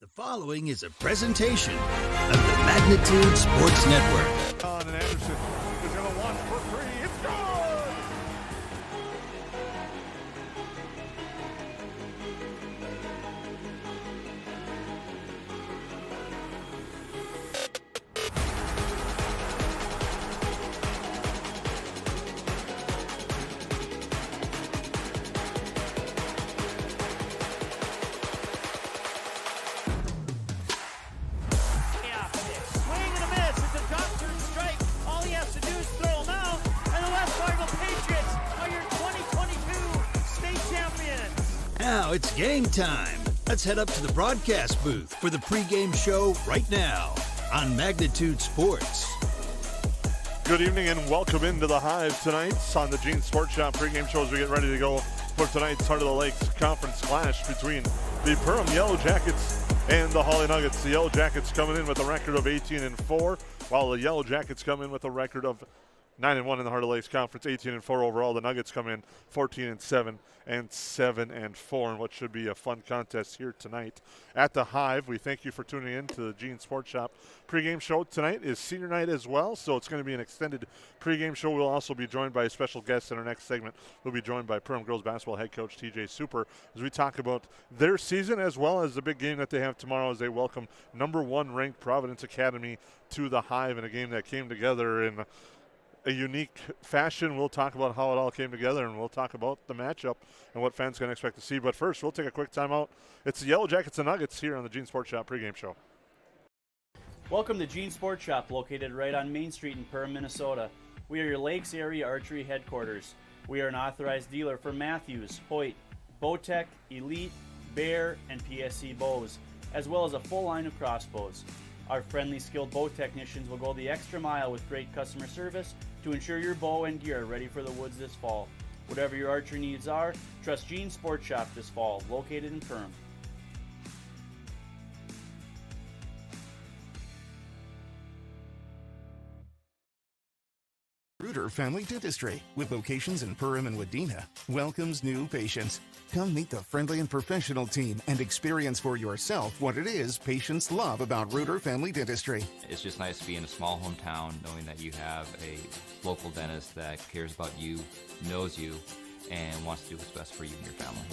The following is a presentation of the Magnitude Sports Network. John and Anderson is going to launch for three. It's good! Now it's game time. Let's head up to the broadcast booth for the pregame show right now on Magnitude Sports. Good evening and welcome into the Hive tonight on the Gene Sports Shop pregame show as we get ready to go for tonight's Heart of the Lakes conference clash between the Perham Yellow Jackets and the Hawley Nuggets. The Yellow Jackets coming in with a record of 18-4, while the Yellow Jackets come in with a record of 9-1 in the Heart of the Lakes Conference, 18-4 overall. The Nuggets come in 14-7 and 7-4 in what should be a fun contest here tonight at the Hive. We thank you for tuning in to the Gene Sports Shop pregame show. Tonight is senior night as well, so it's going to be an extended pregame show. We'll also be joined by a special guest in our next segment. We'll be joined by Perham girls basketball head coach TJ Super as we talk about their season as well as the big game that they have tomorrow as they welcome number 1 ranked Providence Academy to the Hive in a game that came together in a unique fashion. We'll talk about how it all came together, and we'll talk about the matchup and what fans can expect to see. But first, we'll take a quick timeout. It's the Yellow Jackets and Nuggets here on the Gene Sports Shop pregame show. Welcome to Gene Sports Shop, located right on Main Street in Perham, Minnesota. We are your Lakes Area Archery headquarters. We are an authorized dealer for Matthews, Hoyt, Bowtech, Elite, Bear, and PSC bows, as well as a full line of crossbows. Our friendly, skilled bow technicians will go the extra mile with great customer service to ensure your bow and gear are ready for the woods this fall. Whatever your archery needs are, trust Gene Sports Shop this fall, located in Perham. Reuter Family Dentistry, with locations in Perham and Wadena, welcomes new patients. Come meet the friendly and professional team and experience for yourself what it is patients love about Reuter Family Dentistry. It's just nice to be in a small hometown knowing that you have a local dentist that cares about you, knows you, and wants to do what's best for you and your family.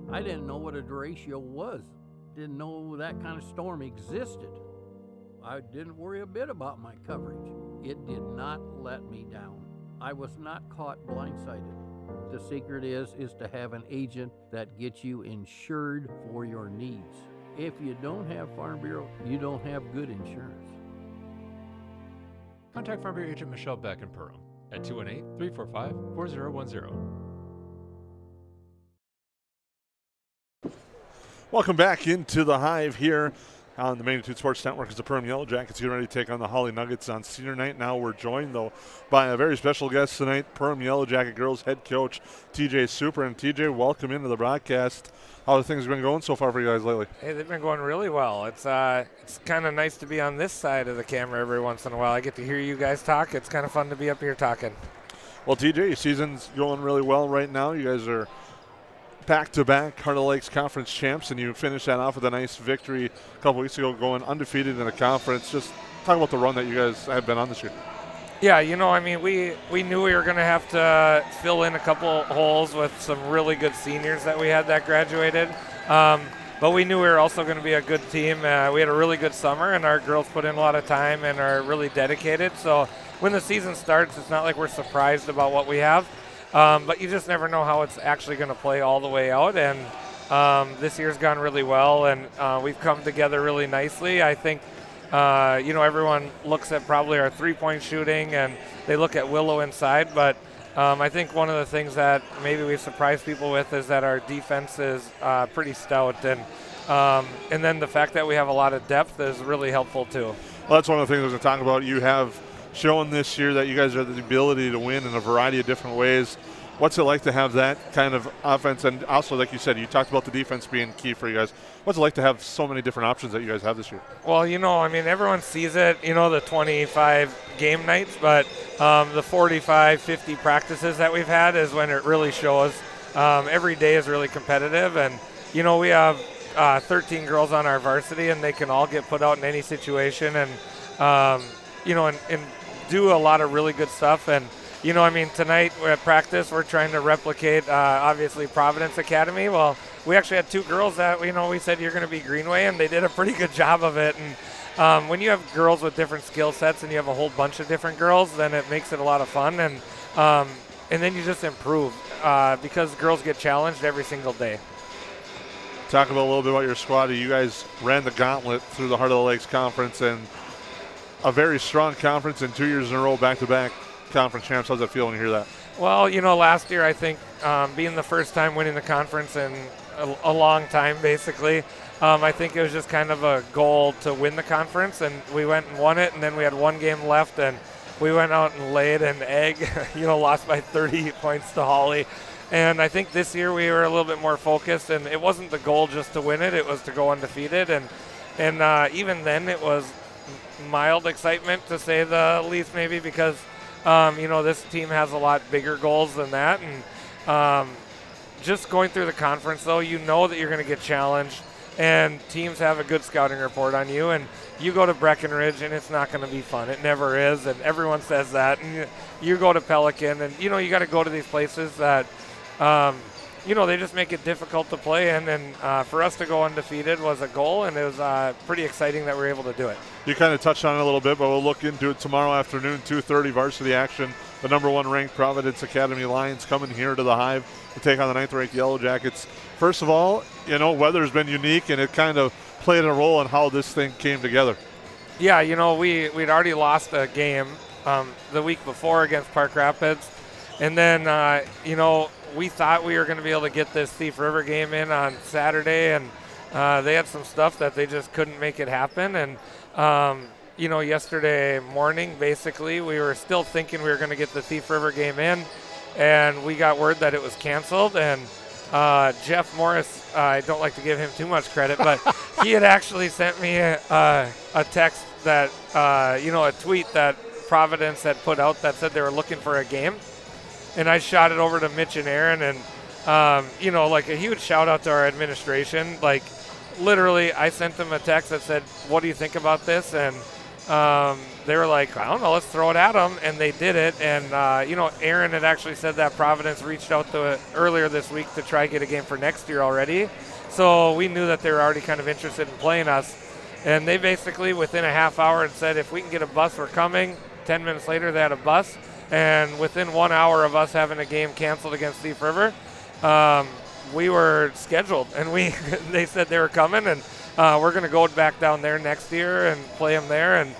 I didn't know what a derecho was. Didn't know that kind of storm existed. I didn't worry a bit about my coverage. It did not let me down. I was not caught blindsided. The secret is to have an agent that gets you insured for your needs. If you don't have Farm Bureau, you don't have good insurance. Contact Farm Bureau agent Michelle Beck in Perham at 218-345-4010. Welcome back into the Hive here on the Magnitude Sports Network as the Perham Yellow Jackets get ready to take on the Hawley Nuggets on senior night. Now we're joined, though, by a very special guest tonight, Perham Yellow Jacket girls head coach TJ Super. And TJ, welcome into the broadcast. How have things been going so far for you guys lately? Hey, they've been going really well. It's kind of nice to be on this side of the camera every once in a while. I get to hear you guys talk. It's kind of fun to be up here talking. Well, TJ, your season's going really well right now. You guys are back-to-back Heart of the Lakes Conference champs, and you finished that off with a nice victory a couple weeks ago, going undefeated in the conference. Just talk about the run that you guys have been on this year. Yeah, we knew we were going to have to fill in a couple holes with some really good seniors that we had that graduated. But we knew we were also going to be a good team. We had a really good summer, and our girls put in a lot of time and are really dedicated. So when the season starts, it's not like we're surprised about what we have. But you just never know how it's actually going to play all the way out. And this year's gone really well, and we've come together really nicely. I think everyone looks at probably our three-point shooting and they look at Willow inside, but I think one of the things that maybe we've surprised people with is that our defense is pretty stout, and then the fact that we have a lot of depth is really helpful too. Well, that's one of the things I was going to talk about. You have shown this year that you guys have the ability to win in a variety of different ways. What's it like to have that kind of offense? And also, like you said, you talked about the defense being key for you guys. What's it like to have so many different options that you guys have this year? Well, everyone sees it, the 25 game nights, but the 45, 50 practices that we've had is when it really shows. Every day is really competitive, and, we have 13 girls on our varsity, and they can all get put out in any situation and, and do a lot of really good stuff. And, tonight at practice, we're trying to replicate, obviously, Providence Academy. Well, we actually had two girls that, we said you're going to be Greenway, and they did a pretty good job of it. And when you have girls with different skill sets and you have a whole bunch of different girls, then it makes it a lot of fun. And then you just improve because girls get challenged every single day. Talk about a little bit about your squad. You guys ran the gauntlet through the Heart of the Lakes Conference, and a very strong conference, and 2 years in a row back-to-back conference champs. How's that feel when you hear that? Well, last year I think being the first time winning the conference in a long time, basically, I think it was just kind of a goal to win the conference, and we went and won it, and then we had one game left, and we went out and laid an egg, lost by 30 points to Hawley. And I think this year we were a little bit more focused, and it wasn't the goal just to win it, it was to go undefeated. And even then it was mild excitement, to say the least, maybe, because this team has a lot bigger goals than that. And just going through the conference, though, that you're going to get challenged, and teams have a good scouting report on you. And you go to Breckenridge, and it's not going to be fun. It never is, and everyone says that. And you go to Pelican, and, you got to go to these places that, they just make it difficult to play in. And for us to go undefeated was a goal, and it was pretty exciting that we were able to do it. You kind of touched on it a little bit, but we'll look into it tomorrow afternoon, 2:30 varsity action. The number one ranked Providence Academy Lions coming here to the Hive to take on the 9th ranked Yellow Jackets. First of all, weather's been unique, and it kind of played a role in how this thing came together. Yeah, we'd already lost a game the week before against Park Rapids. And then, we thought we were going to be able to get this Thief River game in on Saturday, and they had some stuff that they just couldn't make it happen. And, yesterday morning, basically, we were still thinking we were going to get the Thief River game in, and we got word that it was canceled. And Jeff Morris, I don't like to give him too much credit, but he had actually sent me a text that, a tweet that Providence had put out that said they were looking for a game. And I shot it over to Mitch and Aaron, and, a huge shout out to our administration. Like, literally, I sent them a text that said, what do you think about this? And they were like, I don't know, let's throw it at them. And they did it. And, Aaron had actually said that Providence reached out to it earlier this week to try to get a game for next year already. So we knew that they were already kind of interested in playing us. And they basically, within a half hour, had said, if we can get a bus, we're coming. 10 minutes later, they had a bus. And within 1 hour of us having a game canceled against Thief River, we were scheduled. And they said they were coming, and we're going to go back down there next year and play them there. And,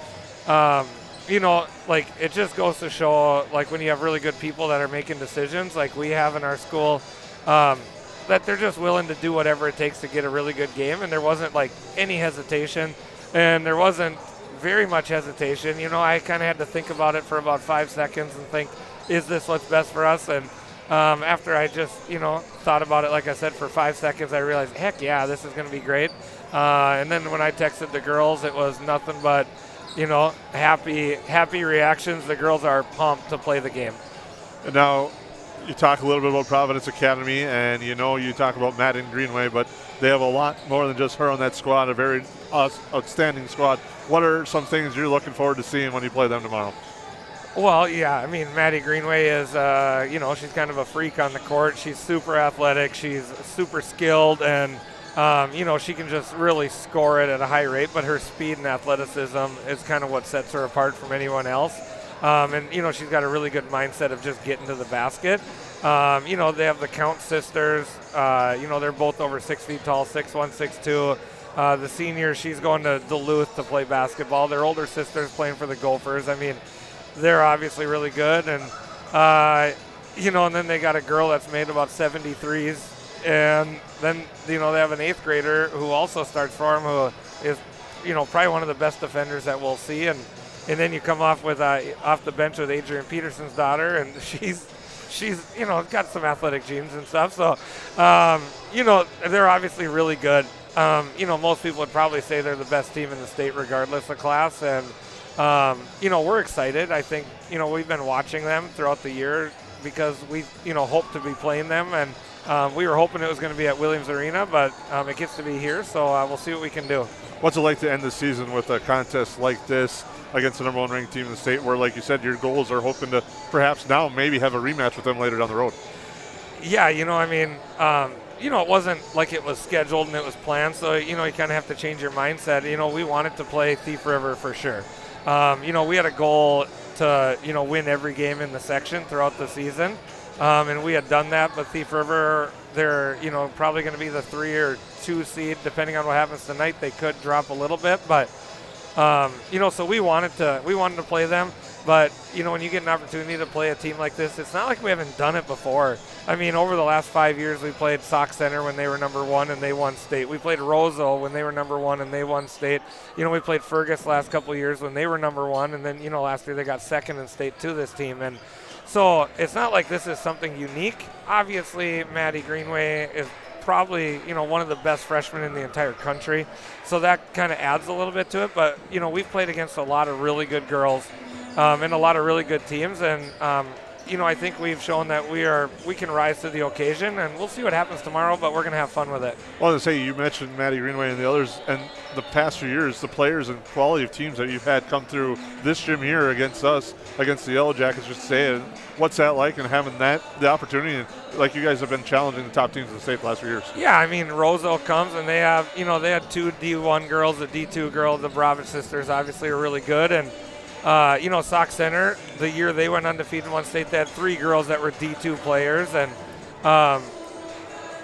it just goes to show, when you have really good people that are making decisions, like we have in our school, that they're just willing to do whatever it takes to get a really good game. And there wasn't, any hesitation, and there wasn't very much hesitation. I kind of had to think about it for about 5 seconds and think, is this what's best for us? And after I just, thought about it, like I said, for 5 seconds, I realized, heck yeah, this is going to be great. And then when I texted the girls, it was nothing but, happy reactions. The girls are pumped to play the game. And now you talk a little bit about Providence Academy, and you talk about Madden Greenway, but they have a lot more than just her on that squad, a very outstanding squad. What are some things you're looking forward to seeing when you play them tomorrow? Well, yeah, Maddie Greenway is, she's kind of a freak on the court. She's super athletic. She's super skilled, and, she can just really score it at a high rate, but her speed and athleticism is kind of what sets her apart from anyone else. And she's got a really good mindset of just getting to the basket. They have the Count sisters. They're both over 6 feet tall, 6'1", 6'2". The senior, she's going to Duluth to play basketball. Their older sister's playing for the Gophers. I mean, they're obviously really good. And, and then they got a girl that's made about 73s. And then, they have an 8th grader who also starts for them, who is, probably one of the best defenders that we'll see. And then you come off the bench with Adrian Peterson's daughter, and she's got some athletic genes and stuff. So, they're obviously really good. Most people would probably say they're the best team in the state regardless of class. And, we're excited. I think, we've been watching them throughout the year because we, hope to be playing them. And we were hoping it was going to be at Williams Arena, but it gets to be here. So we'll see what we can do. What's it like to end the season with a contest like this against the number 1 ranked team in the state where, like you said, your goals are hoping to perhaps now maybe have a rematch with them later down the road? Yeah, it wasn't like it was scheduled and it was planned, so, you kind of have to change your mindset. We wanted to play Thief River for sure. We had a goal to, win every game in the section throughout the season, and we had done that, but Thief River, they're, probably going to be the 3 or 2 seed, depending on what happens tonight. They could drop a little bit, but, so we wanted to play them. But, when you get an opportunity to play a team like this, it's not like we haven't done it before. I mean, over the last 5 years, we played Sauk Center when they were number 1 and they won state. We played Roseau when they were number 1 and they won state. We played Fergus last couple of years when they were number 1. And then, last year they got 2nd in state to this team. And so it's not like this is something unique. Obviously, Maddie Greenway is probably, one of the best freshmen in the entire country. So that kind of adds a little bit to it. But, we've played against a lot of really good girls. And a lot of really good teams, and I think we've shown that we can rise to the occasion, and we'll see what happens tomorrow, but we're going to have fun with it. Well, to say, you mentioned Maddie Greenway and the others, and the past few years, the players and quality of teams that you've had come through this gym here against us, against the Yellow Jackets, just say, what's that like, and having the opportunity, and like you guys have been challenging the top teams in the state the last few years? Yeah, I mean, Roseau comes, and they have, they had 2 D1 girls, a D2 girl. The Bravich sisters obviously are really good, and Sauk Center, the year they went undefeated in one state, they had 3 girls that were D2 players. And,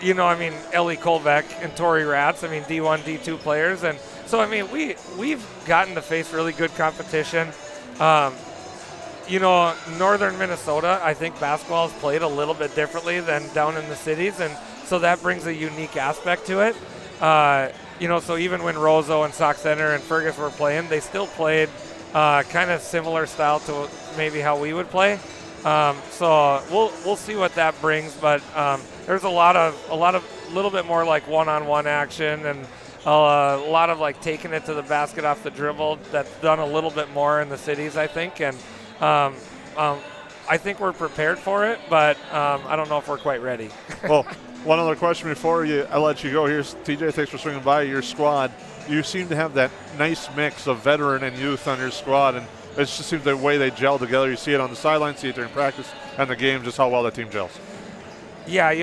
Ellie Kolbeck and Tori Ratz, D1, D2 players. And so, we've gotten to face really good competition. Northern Minnesota, I think basketball is played a little bit differently than down in the cities. And so that brings a unique aspect to it. So even when Roseau and Sauk Center and Fergus were playing, they still played kind of similar style to maybe how we would play. So we'll see what that brings, but there's a little bit more like one-on-one action and a lot of like taking it to the basket off the dribble. That's done a little bit more in the cities, I think, and I think we're prepared for it, but I don't know if we're quite ready. Well, one other question before I let you go. Here's TJ. Thanks for swinging by. Your squad, you seem to have that nice mix of veteran and youth on your squad, and it just seems the way they gel together. You see it on the sideline, see it during practice and the game, just how well that team gels. Yeah,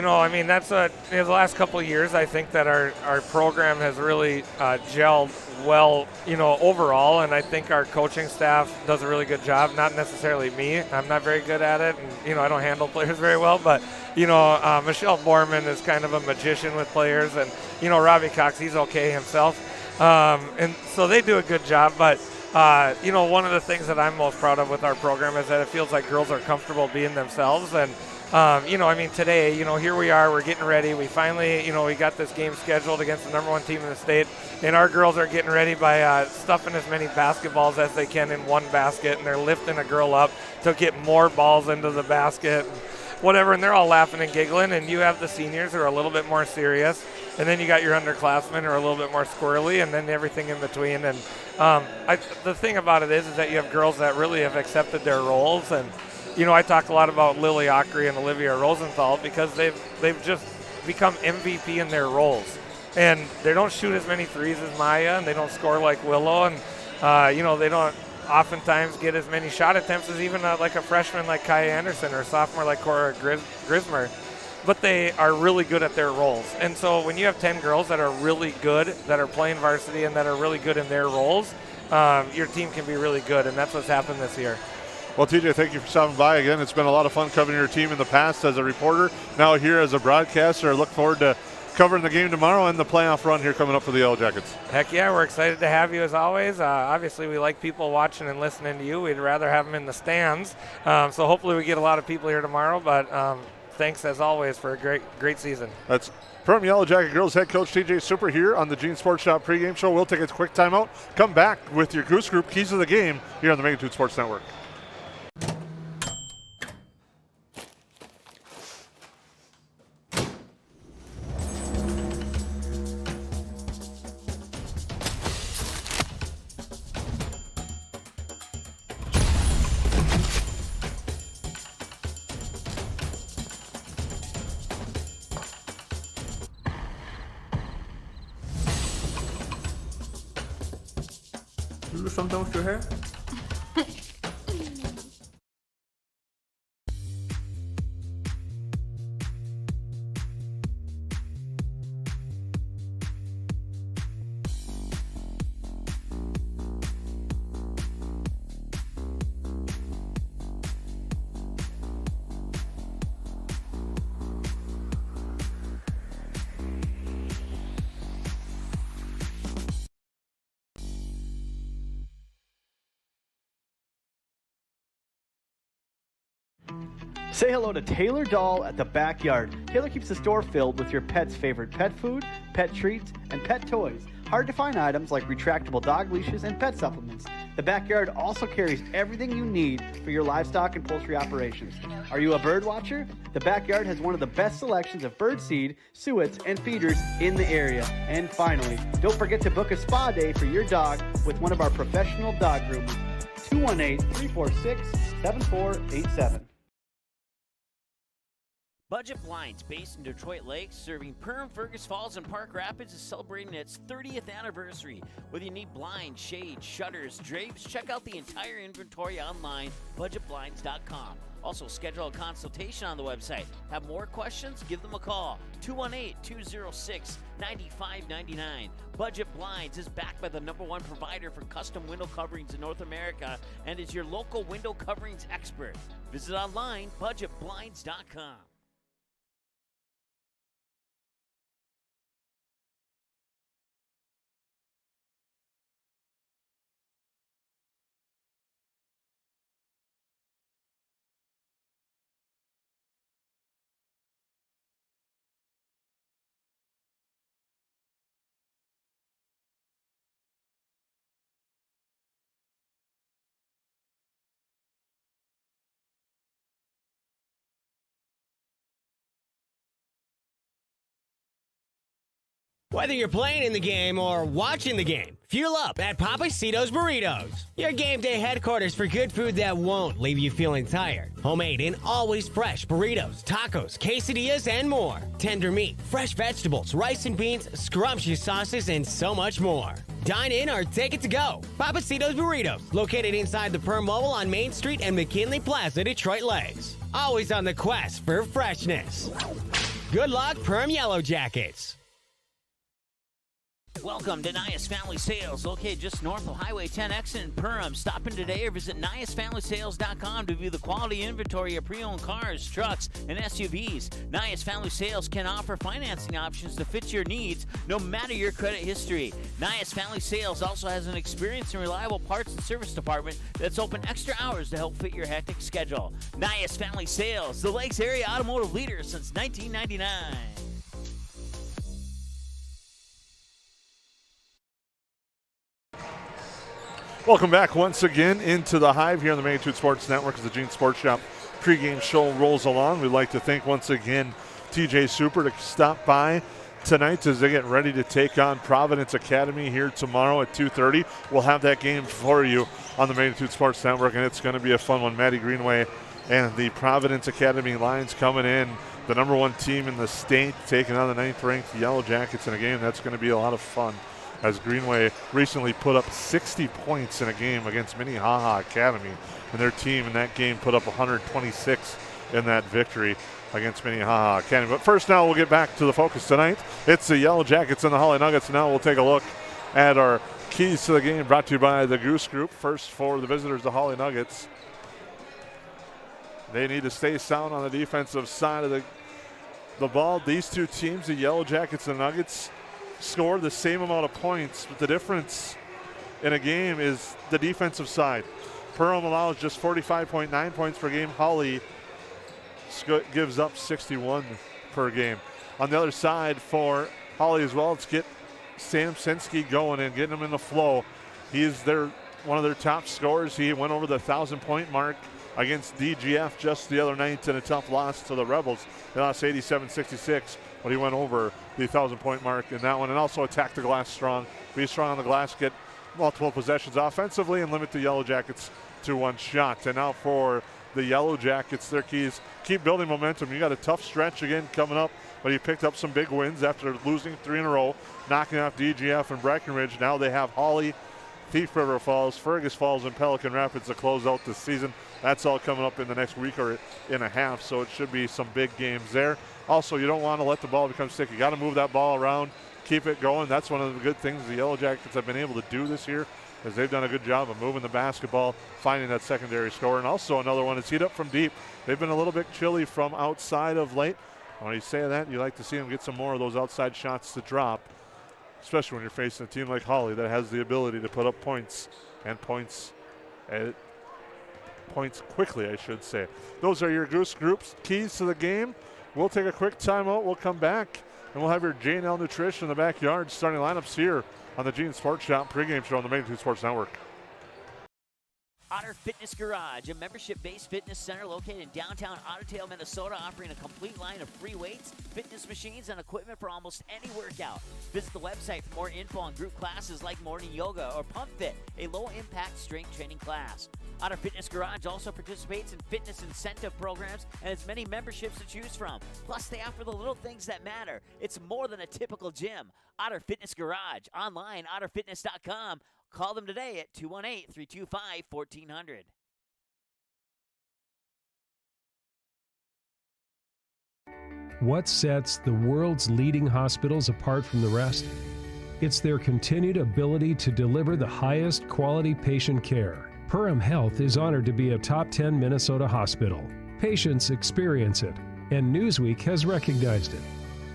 that's the last couple of years, I think that our program has really gelled well, overall, and I think our coaching staff does a really good job. Not necessarily me. I'm not very good at it, and, I don't handle players very well, but, Michelle Borman is kind of a magician with players, and, Robbie Cox, he's okay himself. And so they do a good job, but, one of the things that I'm most proud of with our program is that it feels like girls are comfortable being themselves, and today, here we are, we're getting ready. We finally, we got this game scheduled against the number 1 team in the state, and our girls are getting ready by stuffing as many basketballs as they can in one basket, and they're lifting a girl up to get more balls into the basket, whatever, and they're all laughing and giggling, and you have the seniors who are a little bit more serious, and then you got your underclassmen who are a little bit more squirrely, and then everything in between. And the thing about it is that you have girls that really have accepted their roles, and I talk a lot about Lily Ockery and Olivia Rosenthal because they've just become MVP in their roles. And they don't shoot as many threes as Maya, and they don't score like Willow, and, they don't oftentimes get as many shot attempts as even like a freshman like Kaya Anderson or a sophomore like Cora Grismer. But they are really good at their roles. And so when you have 10 girls that are really good, that are playing varsity and that are really good in their roles, your team can be really good, and that's what's happened this year. Well, TJ, thank you for stopping by again. It's been a lot of fun covering your team in the past as a reporter, now here as a broadcaster. I look forward to covering the game tomorrow and the playoff run here coming up for the Yellow Jackets. Heck yeah, we're excited to have you as always. Obviously, we like people watching and listening to you. We'd rather have them in the stands. So hopefully we get a lot of people here tomorrow. But thanks as always for a great season. That's Perham Yellow Jacket girls head coach TJ Super here on the Gene Sports Shop pregame show. We'll take a quick timeout. Come back with your Goose Group keys of the game here on the Magnitude Sports Network. Something with your hair? Say hello to Taylor Doll at the Backyard. Taylor keeps the store filled with your pet's favorite pet food, pet treats, and pet toys. Hard to find items like retractable dog leashes and pet supplements. The Backyard also carries everything you need for your livestock and poultry operations. Are you a bird watcher? The Backyard has one of the best selections of bird seed, suets, and feeders in the area. And finally, don't forget to book a spa day for your dog with one of our professional dog groomers. 218-346-7487. Budget Blinds, based in Detroit Lakes, serving Perham, Fergus Falls, and Park Rapids, is celebrating its 30th anniversary. Whether you need blinds, shades, shutters, drapes, check out the entire inventory online, budgetblinds.com. Also, schedule a consultation on the website. Have more questions? Give them a call, 218-206-9599. Budget Blinds is backed by the #1 provider for custom window coverings in North America and is your local window coverings expert. Visit online, budgetblinds.com. Whether you're playing in the game or watching the game, fuel up at Papacitos Burritos. Your game day headquarters for good food that won't leave you feeling tired. Homemade and always fresh burritos, tacos, quesadillas, and more. Tender meat, fresh vegetables, rice and beans, scrumptious sauces, and so much more. Dine in or take it to go. Papacitos Burritos, located inside the Perham Mobile on Main Street and McKinley Plaza, Detroit Lakes. Always on the quest for freshness. Good luck, Perham Yellow Jackets. Welcome to Nias Family Sales, located just north of Highway 10 exit in Perham. Stop in today or visit NiasFamilySales.com to view the quality inventory of pre-owned cars, trucks, and SUVs. Nias Family Sales can offer financing options to fit your needs, no matter your credit history. Nias Family Sales also has an experienced and reliable parts and service department that's open extra hours to help fit your hectic schedule. Nias Family Sales, the Lakes area automotive leader since 1999. Welcome back once again into the Hive here on the Magnitude Sports Network as the Gene Sports Shop pregame show rolls along. We'd like to thank once again TJ Super to stop by tonight as they get ready to take on Providence Academy here tomorrow at 2:30. We'll have that game for you on the Magnitude Sports Network, and it's going to be a fun one. Maddie Greenway and the Providence Academy Lions coming in, the #1 team in the state, taking on the 9th-ranked Yellow Jackets in a game that's going to be a lot of fun, as Greenway recently put up 60 points in a game against Minnehaha Academy, and their team in that game put up 126 in that victory against Minnehaha Academy. But first now we'll get back to the focus tonight. It's the Yellow Jackets and the Hawley Nuggets. Now we'll take a look at our keys to the game brought to you by the Goose Group. First for the visitors, the Hawley Nuggets. They need to stay sound on the defensive side of the the ball. These two teams, the Yellow Jackets and Nuggets, score the same amount of points, but the difference in a game is the defensive side. Perham allows just 45.9 points per game. Hawley gives up 61 per game. On the other side for Hawley as well, let's get Sam Sensky going and getting him in the flow. He's one of their top scorers. He went over the 1,000-point mark against DGF just the other night in a tough loss to the Rebels. They lost 87-66, but he went over the 1,000-point mark in that one, and also attack the glass strong. Be strong on the glass, get multiple possessions offensively, and limit the Yellow Jackets to one shot. And now for the Yellow Jackets, their keys, keep building momentum. You got a tough stretch again coming up, but you picked up some big wins after losing 3 in a row, knocking off DGF and Breckenridge. Now they have Hawley, Thief River Falls, Fergus Falls, and Pelican Rapids to close out this season. That's all coming up in the next week or in a half, so it should be some big games there. Also, you don't want to let the ball become sticky. You got to move that ball around, keep it going. That's one of the good things the Yellow Jackets have been able to do this year, is they've done a good job of moving the basketball, finding that secondary score. And also another one is heat up from deep. They've been a little bit chilly from outside of late. When you say that, you like to see them get some more of those outside shots to drop, especially when you're facing a team like Hawley that has the ability to put up points and points quickly, I should say. Those are your Goose Group's keys to the game. We'll take a quick timeout. We'll come back, and we'll have your J&L Nutrition in the backyard starting lineups here on the Gene Sports Shop pregame show on the Magnitude Sports Network. Otter Fitness Garage, a membership-based fitness center located in downtown Ottertail, Minnesota, offering a complete line of free weights, fitness machines, and equipment for almost any workout. Visit the website for more info on group classes like morning yoga or Pump Fit, a low-impact strength training class. Otter Fitness Garage also participates in fitness incentive programs and has many memberships to choose from. Plus, they offer the little things that matter. It's more than a typical gym. Otter Fitness Garage, online, otterfitness.com. Call them today at 218-325-1400. What sets the world's leading hospitals apart from the rest? It's their continued ability to deliver the highest quality patient care. Perham Health is honored to be a top 10 Minnesota hospital. Patients experience it, and Newsweek has recognized it.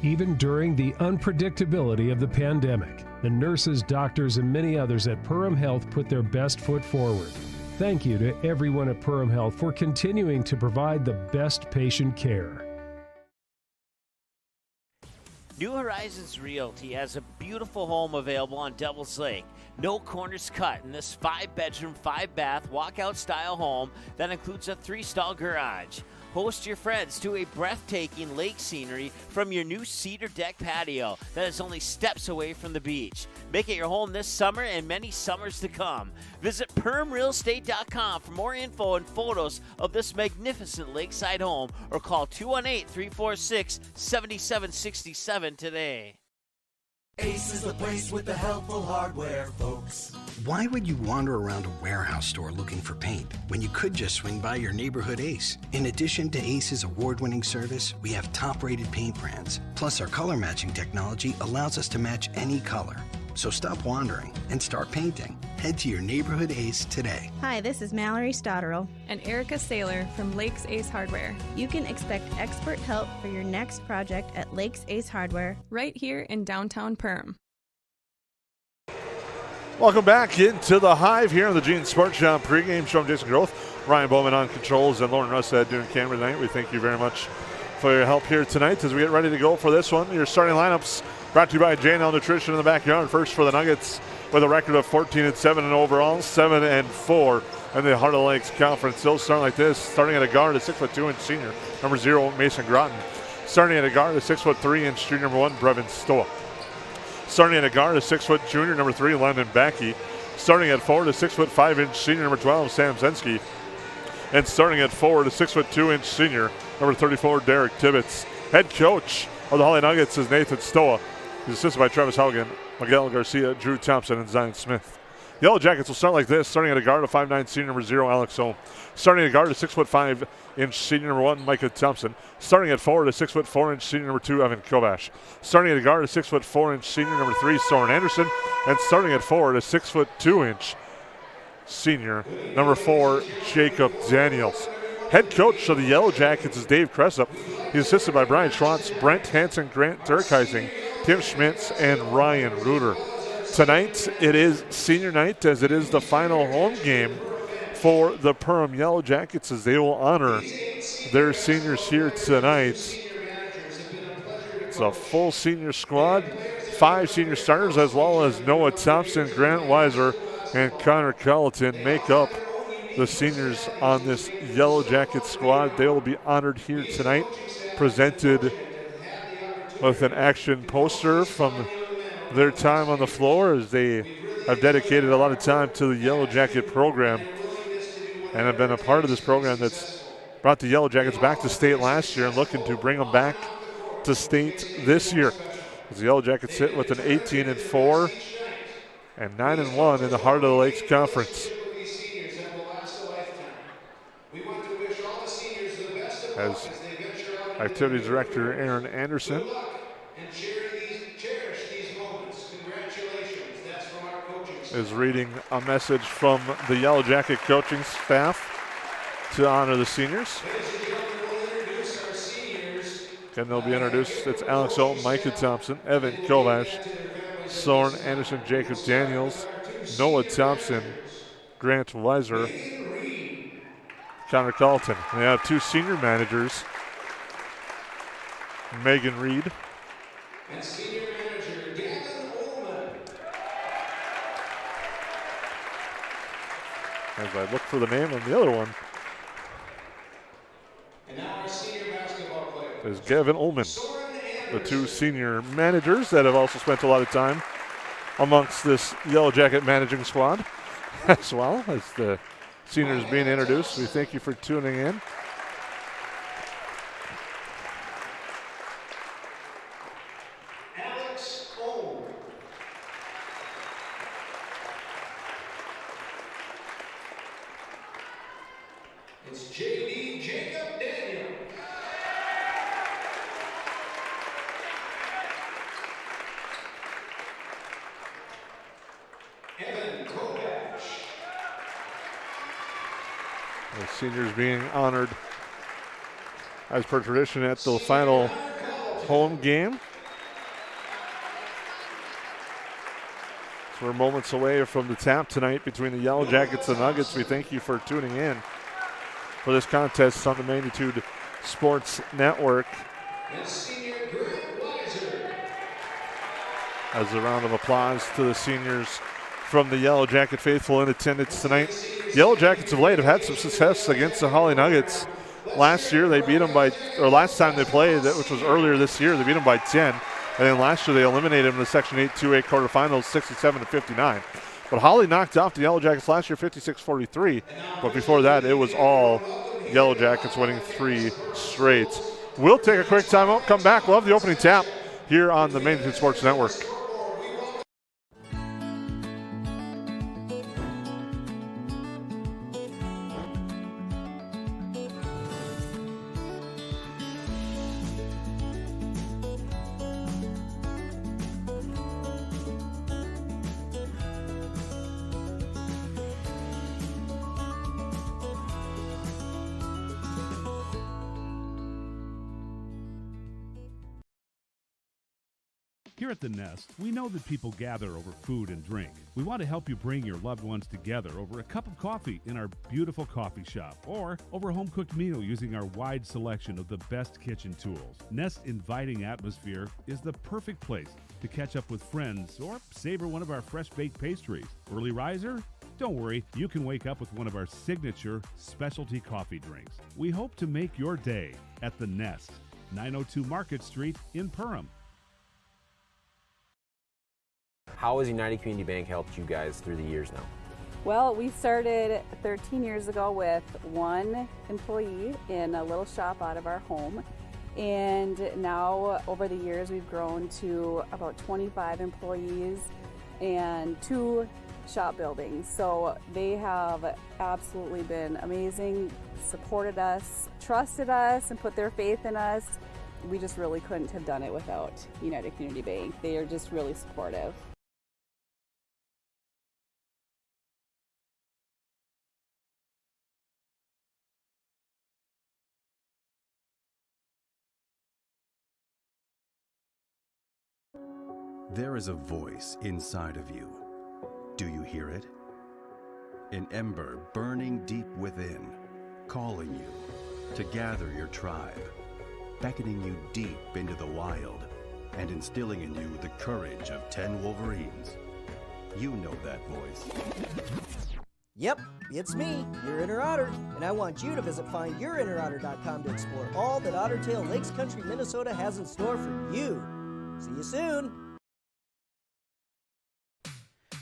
Even during the unpredictability of the pandemic, the nurses, doctors, and many others at Perham Health put their best foot forward. Thank you to everyone at Perham Health for continuing to provide the best patient care. New Horizons Realty has a beautiful home available on Devils Lake. No corners cut in this 5-bedroom, 5-bath, walkout-style home that includes a 3-stall garage. Host your friends to a breathtaking lake scenery from your new cedar deck patio that is only steps away from the beach. Make it your home this summer and many summers to come. Visit permrealestate.com for more info and photos of this magnificent lakeside home, or call 218-346-7767 today. Ace is the place with the helpful hardware, folks. Why would you wander around a warehouse store looking for paint when you could just swing by your neighborhood Ace? In addition to Ace's award-winning service, we have top-rated paint brands. Plus, our color matching technology allows us to match any color. So stop wandering and start painting. Head to your neighborhood Ace today. Hi, this is Mallory Stotterell and Erica Saylor from Lakes Ace Hardware. You can expect expert help for your next project at Lakes Ace Hardware, right here in downtown Perham. Welcome back into the Hive here on the Gene Sports Shop pregame show. I'm Jason Groth, Ryan Bowman on controls, and Lauren Russett doing camera tonight. We thank you very much for your help here tonight as we get ready to go for this one. Your starting lineups brought to you by J&L Nutrition in the backyard. First for the Nuggets with a record of 14-7 in overall, 7-4 in the Heart of the Lakes Conference. They'll start like this, starting at a guard, a 6'2" senior, number 0, Mason Groton. Starting at a guard, a 6'3" junior, number 1, Brevin Stoa. Starting at a guard, a 6' junior, number 3, Landon Backey. Starting at forward, a 6'5" senior, number 12, Sam Zensky. And starting at forward, a 6'2" senior, number 34, Derek Tibbetts. Head coach of the Hawley Nuggets is Nathan Stoa. He's assisted by Travis Haugen, Miguel Garcia, Drew Thompson, and Zion Smith. Yellow Jackets will start like this, starting at a guard, a 5'9" senior, number 0, Alex Ohm. Starting at a guard, a 6'5" senior, number 1, Micah Thompson. Starting at forward, a 6'4" senior, number 2, Evan Kovash. Starting at a guard, a 6'4" senior, number 3, Soren Anderson. And starting at forward, a 6'2" senior, number 4, Jacob Daniels. Head coach of the Yellow Jackets is Dave Cressup. He's assisted by Brian Schwantz, Brent Hansen, Grant Durkheising, Tim Schmitz, and Ryan Reuter. Tonight it is senior night, as it is the final home game for the Perham Yellow Jackets, as they will honor their seniors here tonight. It's a full senior squad, 5 senior starters, as well as Noah Thompson, Grant Weiser, and Connor Colleton make up the seniors on this Yellow Jacket squad. They will be honored here tonight, presented with an action poster from their time on the floor, as they have dedicated a lot of time to the Yellow Jacket program and have been a part of this program that's brought the Yellow Jackets back to state last year and looking to bring them back to state this year. As the Yellow Jackets sit with an 18-4 and 9-1 in the Heart of the Lakes Conference. As Activities Director Aaron Anderson is reading a message from the Yellow Jacket coaching staff to honor the seniors. And they'll be introduced. It's Alex Olton, Micah Thompson, Evan Kovash, Soren Anderson, Jacob Daniels, Noah Thompson, Grant Weiser, Connor Carlton. They have 2 senior managers, Megan Reed and senior manager Gavin Ullman. As I look for the name on the other one, and now our senior basketball player is Gavin Ullman. The 2 senior managers that have also spent a lot of time amongst this Yellow Jacket managing squad, as well as the seniors being introduced. We thank you for tuning in. Alex Ohm. It's J.D. Jacob Daniel. Evan Kovash. The seniors being honored as per tradition at the final home game. So we're moments away from the tap tonight between the Yellow Jackets and Nuggets. We thank you for tuning in for this contest on the Magnitude Sports Network. And senior Grant Weiser. As a round of applause to the seniors from the Yellow Jacket faithful in attendance tonight. The Yellow Jackets of late have had some success against the Hawley Nuggets. Last year they beat them last time they played, which was earlier this year, they beat them by 10. And then last year they eliminated them in the Section 8 2A quarterfinals, 67-59. But Hawley knocked off the Yellow Jackets last year, 56-43. But before that, it was all Yellow Jackets winning 3 straight. We'll take a quick timeout, come back. We'll have the opening tap here on the Magnitude Sports Network. Here at The Nest, we know that people gather over food and drink. We want to help you bring your loved ones together over a cup of coffee in our beautiful coffee shop, or over a home-cooked meal using our wide selection of the best kitchen tools. Nest's inviting atmosphere is the perfect place to catch up with friends or savor one of our fresh-baked pastries. Early riser? Don't worry, you can wake up with one of our signature specialty coffee drinks. We hope to make your day at The Nest, 902 Market Street in Perham. How has United Community Bank helped you guys through the years now? Well, we started 13 years ago with 1 employee in a little shop out of our home. And now over the years, we've grown to about 25 employees and 2 shop buildings. So they have absolutely been amazing, supported us, trusted us, and put their faith in us. We just really couldn't have done it without United Community Bank. They are just really supportive. There is a voice inside of you. Do you hear it? An ember burning deep within, calling you to gather your tribe, beckoning you deep into the wild, and instilling in you the courage of 10 Wolverines. You know that voice. Yep, it's me, your inner otter, and I want you to visit findyourinnerotter.com to explore all that Ottertail Lakes Country, Minnesota has in store for you. See you soon.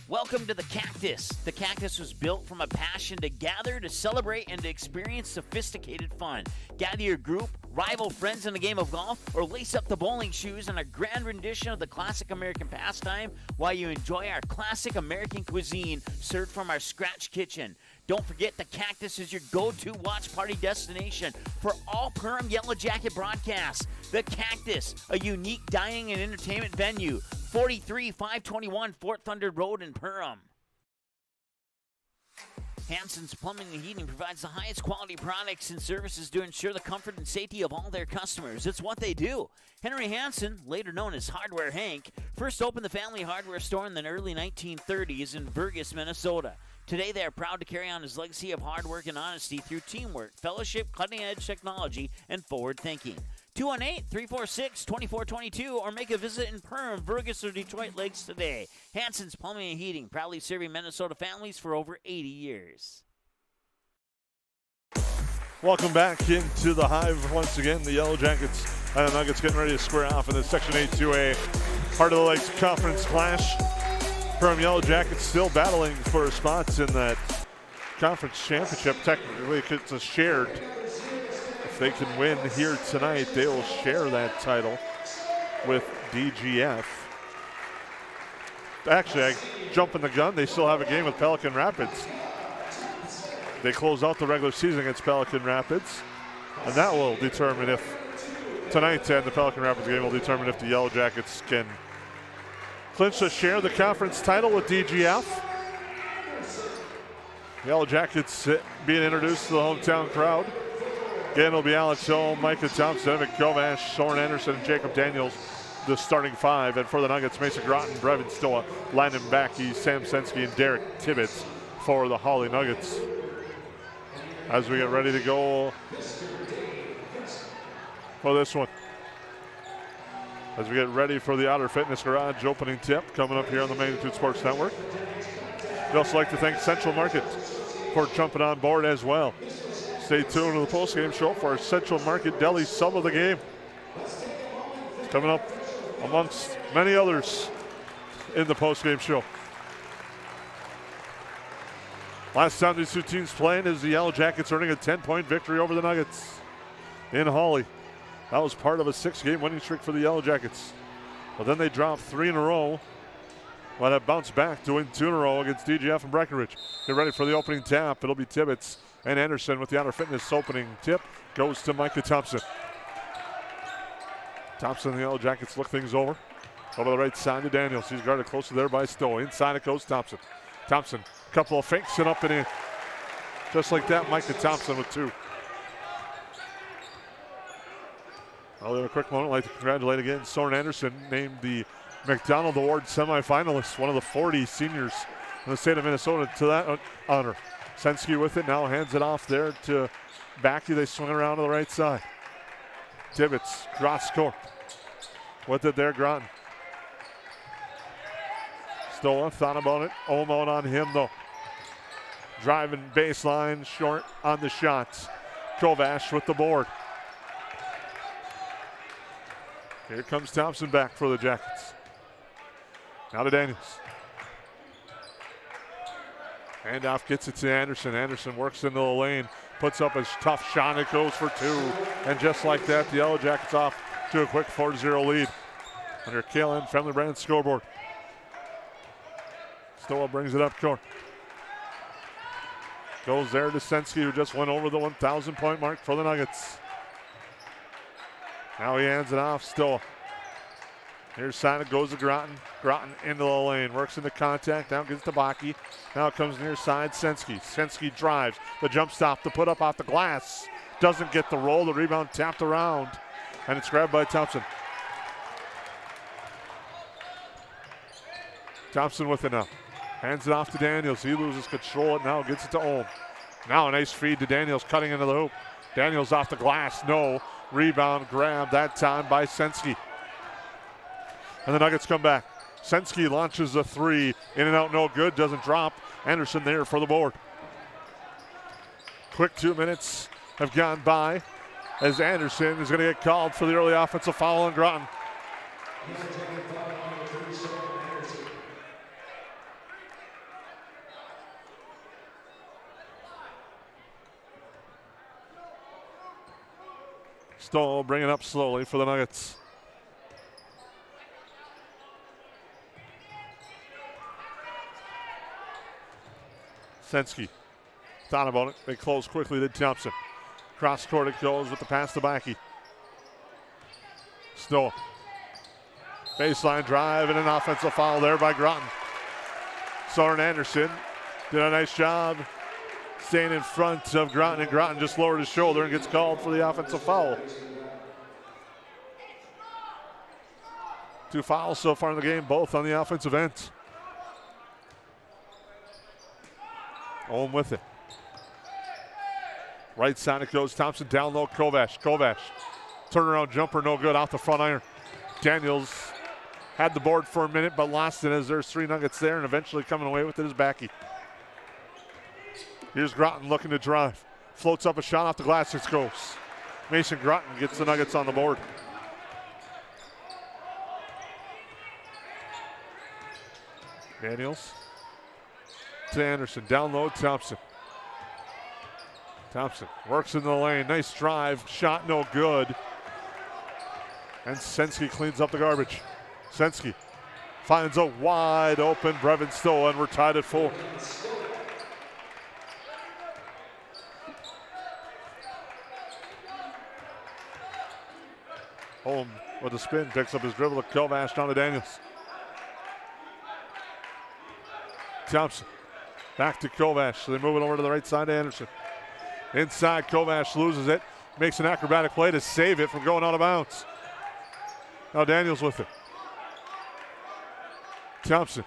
Welcome to the Cactus. The Cactus was built from a passion to gather, to celebrate, and to experience sophisticated fun. Gather your group, rival friends in a game of golf, or lace up the bowling shoes in a grand rendition of the classic American pastime while you enjoy our classic American cuisine served from our scratch kitchen. Don't forget, the Cactus is your go-to watch party destination for all Perham Yellow Jacket broadcasts. The Cactus, a unique dining and entertainment venue, 43521 Fort Thunder Road in Perham. Hanson's Plumbing and Heating provides the highest quality products and services to ensure the comfort and safety of all their customers. It's what they do. Henry Hanson, later known as Hardware Hank, first opened the family hardware store in the early 1930s in Burgess, Minnesota. Today, they are proud to carry on his legacy of hard work and honesty through teamwork, fellowship, cutting-edge technology, and forward thinking. 218-346-2422 or make a visit in Perham, Burgess, or Detroit Lakes today. Hanson's Plumbing and Heating, proudly serving Minnesota families for over 80 years. Welcome back into the Hive once again. The Yellow Jackets and the Nuggets getting ready to square off in the Section 8-2A Heart of the Lakes Conference Clash. Perham Yellow Jackets still battling for spots in that conference championship. Technically, it's a shared. If they can win here tonight, they will share that title with DGF. Actually, I jump in the gun. They still have a game with Pelican Rapids. They close out the regular season against Pelican Rapids, and that will determine if tonight's and the Pelican Rapids game will determine if the Yellow Jackets can clinch to share the conference title with DGF. Yellow Jackets being introduced to the hometown crowd. Again, it'll be Alex Hill, Micah Thompson, Emmett Govash, Soren Anderson, and Jacob Daniels, the starting five. And for the Nuggets, Mason Groton, Brevin Stoa, Landon Backey, Sam Sensky, and Derek Tibbetts for the Hawley Nuggets. As we get ready to go for this one. As we get ready for the Otter Fitness Garage opening tip coming up here on the Magnitude Sports Network. We'd also like to thank Central Market for jumping on board as well. Stay tuned to the postgame show for our Central Market Deli sub of the game. It's coming up amongst many others in the postgame show. Last time these two teams playing is the Yellow Jackets earning a 10-point victory over the Nuggets in Hawley. That was part of a 6-game winning streak for the Yellow Jackets. But then they dropped 3 in a row. But have bounced back to win 2 in a row against DGF and Breckenridge. Get ready for the opening tap. It'll be Tibbetts and Anderson with the Otter Fitness opening tip. Goes to Micah Thompson. Thompson and the Yellow Jackets look things over. Go to the right side to Daniels. He's guarded closer there by Stowe. Inside it goes Thompson. Thompson, a couple of fakes and up and in. Just like that, Micah Thompson with 2. Well, in a quick moment, I'd like to congratulate again Soren Anderson, named the McDonald Award semifinalist, one of the 40 seniors in the state of Minnesota, to that honor. Sensky with it, now hands it off there to Backey. They swing around to the right side. Tibbetts, cross court. With it there, Groton. Stola thought about it, almost on him though. Driving baseline, short on the shots. Kovash with the board. Here comes Thompson back for the Jackets. Now to Daniels. Handoff gets it to Anderson. Anderson works into the lane, puts up a tough shot. It goes for 2. And just like that, the Yellow Jackets off to a quick 4-0 lead under KLN Family Brand scoreboard. Stoa brings it up court. Goes there to Sensky, who just went over the 1,000-point mark for the Nuggets. Now he hands it off, Stoa. Here's side, goes to Groton. Groton into the lane, works into contact, now gets to Backey. Now it comes near side, Sensky. Sensky drives, the jump stop to put up off the glass. Doesn't get the roll, the rebound tapped around, and it's grabbed by Thompson. Thompson with it now. Hands it off to Daniels. He loses control. It now gets it to Ohm. Now a nice feed to Daniels, cutting into the hoop. Daniels off the glass. No. Rebound grab that time by Senski. And the Nuggets come back. Senski launches a three. In and out, no good. Doesn't drop. Anderson there for the board. Quick 2 minutes have gone by as Anderson is going to get called for the early offensive foul on Groton. Stoll bringing up slowly for the Nuggets. Senski thought about it. They close quickly to Thompson. Cross court it goes with the pass to Backey. Stoll. Baseline drive and an offensive foul there by Groton. Soren Anderson did a nice job staying in front of Groton, and Groton just lowered his shoulder and gets called for the offensive foul. 2 fouls so far in the game, both on the offensive end. Ohm with it. Right side it goes. Thompson down low. Kovash. Turnaround jumper, no good. Off the front iron. Daniels had the board for a minute, but lost it as there's 3 Nuggets there, and eventually coming away with it is Backey. Here's Groton looking to drive. Floats up a shot off the glass. It goes. Mason Groton gets the Nuggets on the board. Daniels to Anderson. Down low, Thompson. Thompson works in the lane. Nice drive. Shot no good. And Senski cleans up the garbage. Senski finds a wide open Brevin Stoll, and we're tied at 4. Holm with a spin, picks up his dribble to Kovash down to Daniels. Thompson back to Kovash. So they move it over to the right side to Anderson. Inside, Kovash loses it. Makes an acrobatic play to save it from going out of bounds. Now Daniels with it. Thompson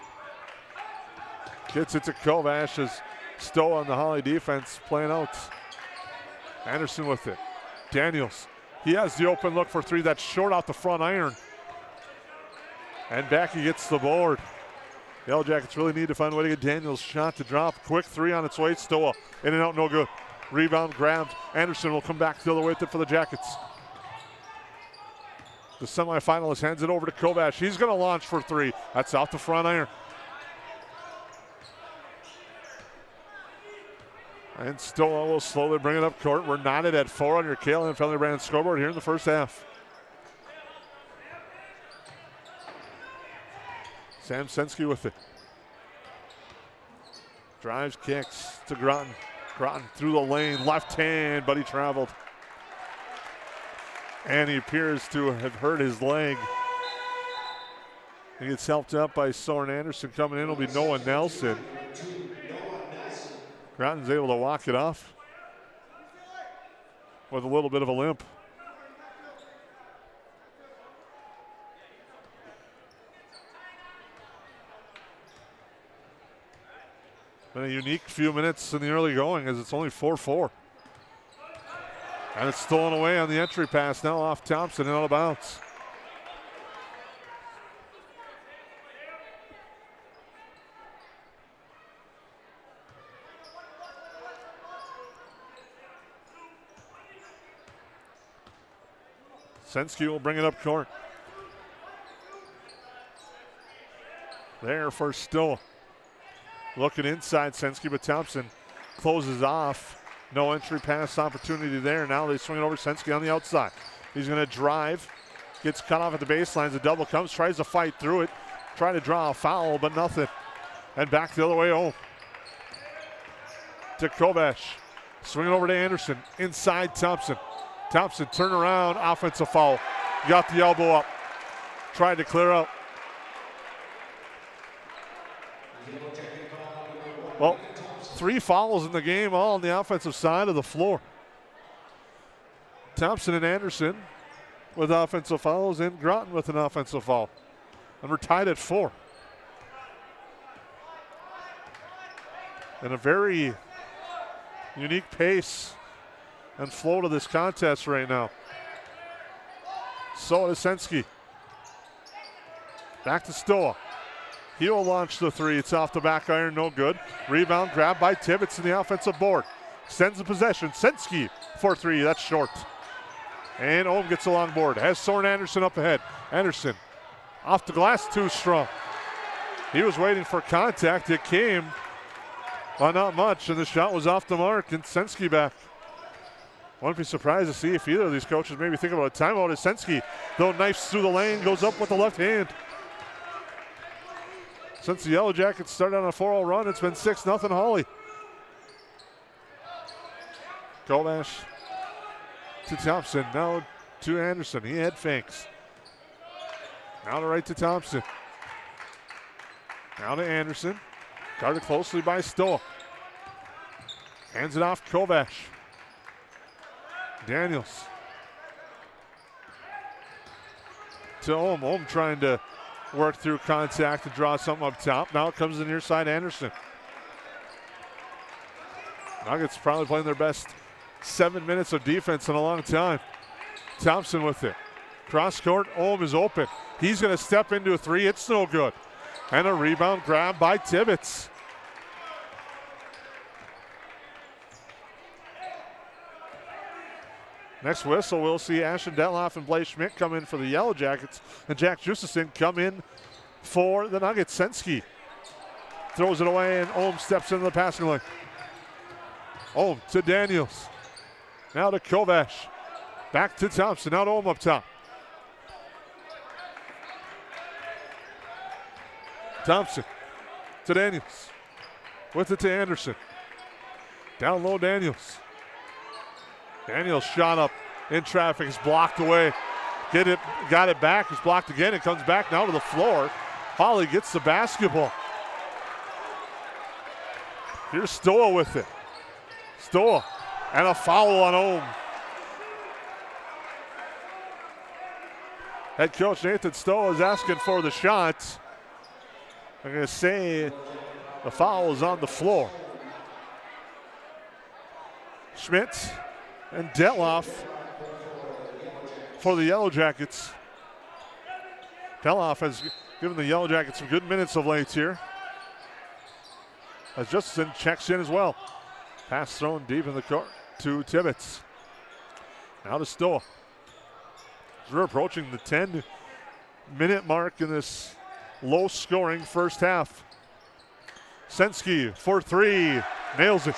gets it to Kovash as Stowe on the Hawley defense playing out. Anderson with it. Daniels. He has the open look for 3. That's short out the front iron. And back he gets the board. The Yellow Jackets really need to find a way to get Daniels' shot to drop. Quick 3 on its way. Stowe in and out, no good. Rebound grabbed. Anderson will come back the other way with it for the Jackets. The semifinalist hands it over to Kovash. He's going to launch for 3. That's off the front iron. And Stoll will slowly bring it up court. We're knotted at 4 on your KLM Family Brand scoreboard here in the first half. Sam Senski with it. Drives, kicks to Groton. Groton through the lane, left hand, but he traveled. And he appears to have hurt his leg. He gets helped up by Soren Anderson. Coming in will be Noah Nelson. Groton's able to walk it off with a little bit of a limp. Been a unique few minutes in the early going as it's only 4-4. And it's stolen away on the entry pass now off Thompson and out of bounds. Senski will bring it up court. There for Stoll. Looking inside Senski, but Thompson closes off. No entry pass opportunity there. Now they swing it over Senski on the outside. He's going to drive. Gets cut off at the baseline. The double comes. Tries to fight through it. Trying to draw a foul, but nothing. And back the other way home. To Kovash. Swing it over to Anderson. Inside Thompson. Thompson turn around. Offensive foul. Got the elbow up. Tried to clear out. Well, 3 fouls in the game, all on the offensive side of the floor. Thompson and Anderson with offensive fouls, and Groton with an offensive foul. And we're tied at 4. and a very unique pace and flow to this contest right now. So is Sensky. Back to Stoa. He'll launch the three. It's off the back iron, no good. Rebound grabbed by Tibbetts in the offensive board. Extends the possession. Sensky for three. That's short. And Ohm gets a long board. Has Soren Anderson up ahead. Anderson off the glass, too strong. He was waiting for contact. It came, but not much, and the shot was off the mark, and Sensky back. Wouldn't be surprised to see if either of these coaches maybe think about a timeout as Sensky, though, knifes through the lane, goes up with the left hand. Since the Yellow Jackets started on a 4-0 run, it's been 6-0 Hawley. Kovash to Thompson, now to Anderson. He had fakes. Now to right to Thompson. Now to Anderson. Guarded closely by Stoa. Hands it off Kovash. Daniels. To Ohm. Ohm trying to work through contact and draw something up top. Now it comes to the near side, Anderson. Nuggets probably playing their best 7 minutes of defense in a long time. Thompson with it. Cross court, Ohm is open. He's going to step into a three. It's no good. And a rebound grab by Tibbetts. Next whistle, we'll see Ashton Detloff and Blaze Schmidt come in for the Yellow Jackets, and Jack Justison come in for the Nuggets. Sensky throws it away, and Ohm steps into the passing lane. Ohm to Daniels. Now to Kovash. Back to Thompson. Now to Ohm up top. Thompson to Daniels. With it to Anderson. Down low, Daniels. Daniels shot up in traffic, is blocked away. Got it back, is blocked again. It comes back now to the floor. Hawley gets the basketball. Here's Stoa with it. Stoa, and a foul on Ohm. Head coach Nathan Stoa is asking for the shot. I'm going to say the foul is on the floor. Schmidt and Detloff for the Yellow Jackets. Detloff has given the Yellow Jackets some good minutes of late here. As Justison checks in as well. Pass thrown deep in the court to Tibbetts. Now to Stoa. We're approaching the 10-minute mark in this low-scoring first half. Sensky for three, nails it.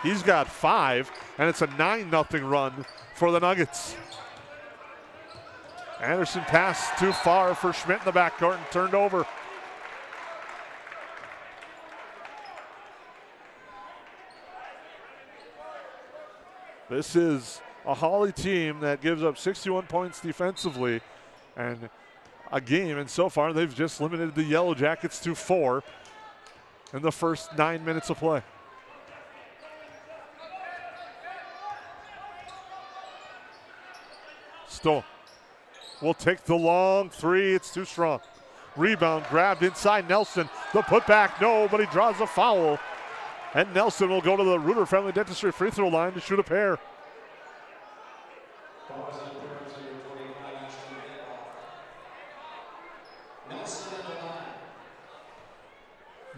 He's got 5, and it's a 9-0 run for the Nuggets. Anderson passed too far for Schmidt in the backcourt and turned over. This is a Hawley team that gives up 61 points defensively and a game, and so far they've just limited the Yellow Jackets to 4 in the first 9 minutes of play. Stoll will take the long three. It's too strong. Rebound grabbed inside Nelson. The putback, no, but he draws a foul. And Nelson will go to the Rooter Family Dentistry free throw line to shoot a pair.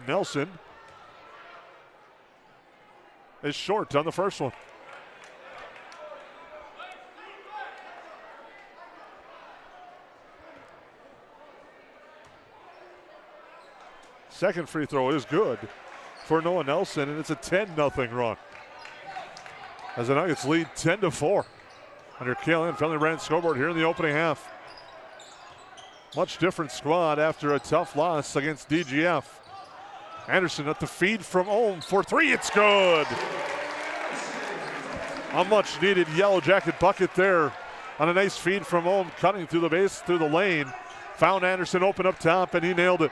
Nelson is short on the first one. Second free throw is good for Noah Nelson, and it's a 10-0 run. As the Nuggets lead 10-4 under Kalen Friendly Brand scoreboard here in the opening half. Much different squad after a tough loss against DGF. Anderson at the feed from Ohm for three, it's good. A much needed Yellow Jacket bucket there on a nice feed from Ohm, cutting through the base, through the lane. Found Anderson open up top, and he nailed it.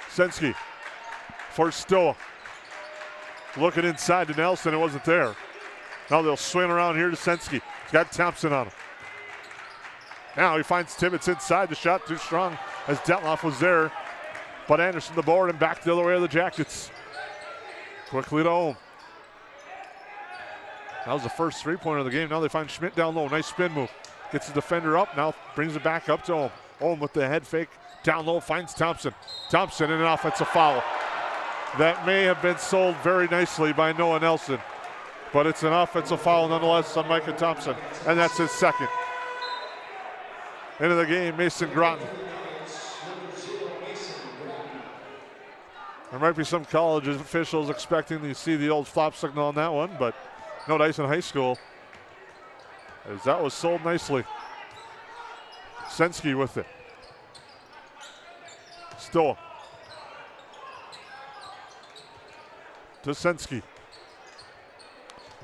Sensky for Stoa. Looking inside to Nelson, it wasn't there. Now they'll swing around here to Sensky. He's got Thompson on him. Now he finds Tibbetts inside. The shot too strong as Detloff was there But Anderson the board and back the other way of the Jackets. Quickly to Ohm. That was the first three-pointer of the game. Now they find Schmidt down low. Nice spin move. Gets the defender up. Now brings it back up to Ohm. Ohm with the head fake. Down low finds Thompson. Thompson in an offensive foul. That may have been sold very nicely by Noah Nelson. But it's an offensive foul nonetheless on Micah Thompson. And that's his second. Into the game, Mason Groton. There might be some college officials expecting to see the old flop signal on that one, but no dice in high school. As that was sold nicely. Sensky with it. Stoll. To Sensky.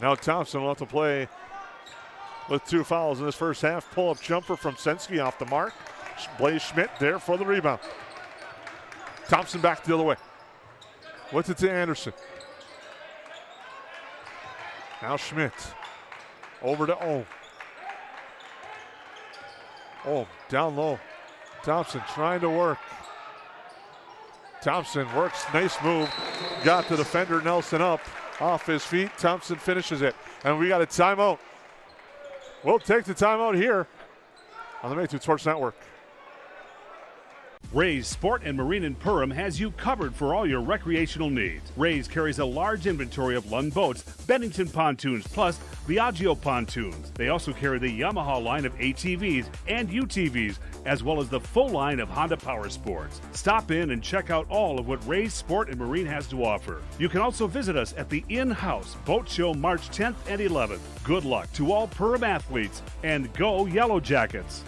Now Thompson will have to play with 2 fouls in this first half. Pull-up jumper from Sensky off the mark. Blaze Schmidt there for the rebound. Thompson back the other way. With it to Anderson. Now Schmidt. Over to Ohm. Ohm down low. Thompson trying to work. Thompson works. Nice move. Got the defender Nelson up off his feet. Thompson finishes it. And we got a timeout. We'll take the timeout here on the Maytooth Sports Network. Ray's Sport and Marine in Perham has you covered for all your recreational needs. Ray's carries a large inventory of Lund boats, Bennington pontoons, plus Viaggio pontoons. They also carry the Yamaha line of ATVs and UTVs, as well as the full line of Honda Power Sports. Stop in and check out all of what Ray's Sport and Marine has to offer. You can also visit us at the in-house boat show March 10th and 11th. Good luck to all Perham athletes, and go Yellow Jackets!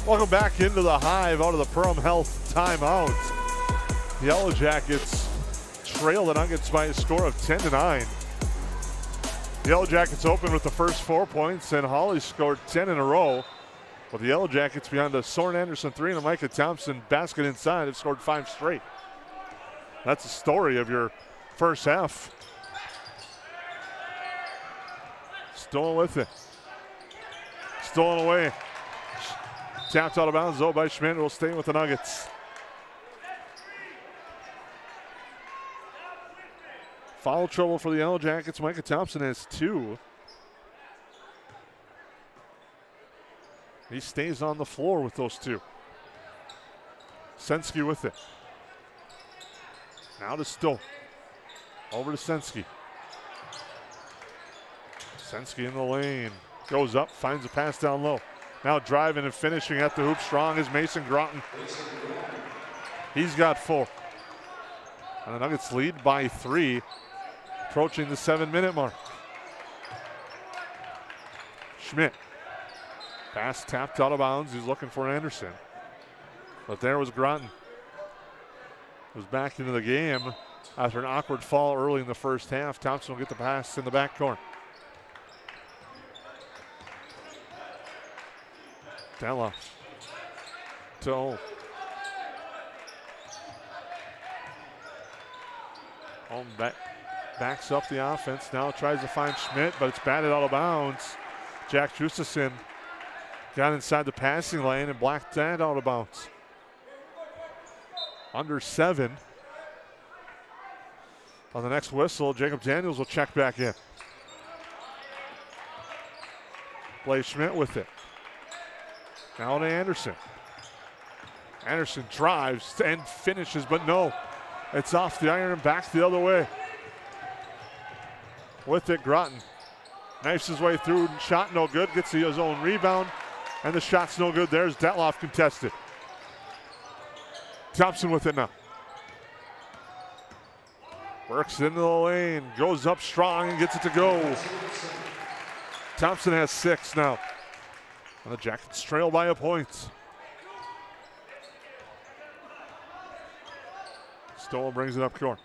Welcome back into the Hive out of the Perham Health timeout. The Yellow Jackets trail the Nuggets by a score of 10-9. The Yellow Jackets open with the first 4 points, and Hawley scored 10 in a row. But the Yellow Jackets, behind a Soren Anderson 3 and a Micah Thompson basket inside, have scored 5 straight. That's the story of your first half. Stolen with it. Stolen away. Tapped out of bounds though by Schmidt, who will stay with the Nuggets. Foul trouble for the Yellow Jackets. Micah Thompson has 2. He stays on the floor with those 2. Sensky with it. Now to Stoll. Over to Sensky. Sensky in the lane. Goes up, finds a pass down low. Now driving and finishing at the hoop strong is Mason Groton. He's got 4. And the Nuggets lead by 3, approaching the 7-minute mark. Schmidt. Pass tapped out of bounds. He's looking for Anderson. But there was Groton. Was back into the game after an awkward fall early in the first half. Thompson will get the pass in the backcourt. Della to Ohm. Ohm backs up the offense. Now tries to find Schmidt, but it's batted out of bounds. Jack Justison got inside the passing lane and blacked that out of bounds. Under 7. On the next whistle, Jacob Daniels will check back in. Blaze Schmidt with it. Now to Anderson. Anderson drives and finishes, but no. It's off the iron and back the other way. With it, Groton knifes his way through, shot no good, gets his own rebound, and the shot's no good. There's Detloff contested. Thompson with it now. Works into the lane, goes up strong and gets it to go. Thompson has 6 now. And the Jackets trail by a point. Stoll brings it up court.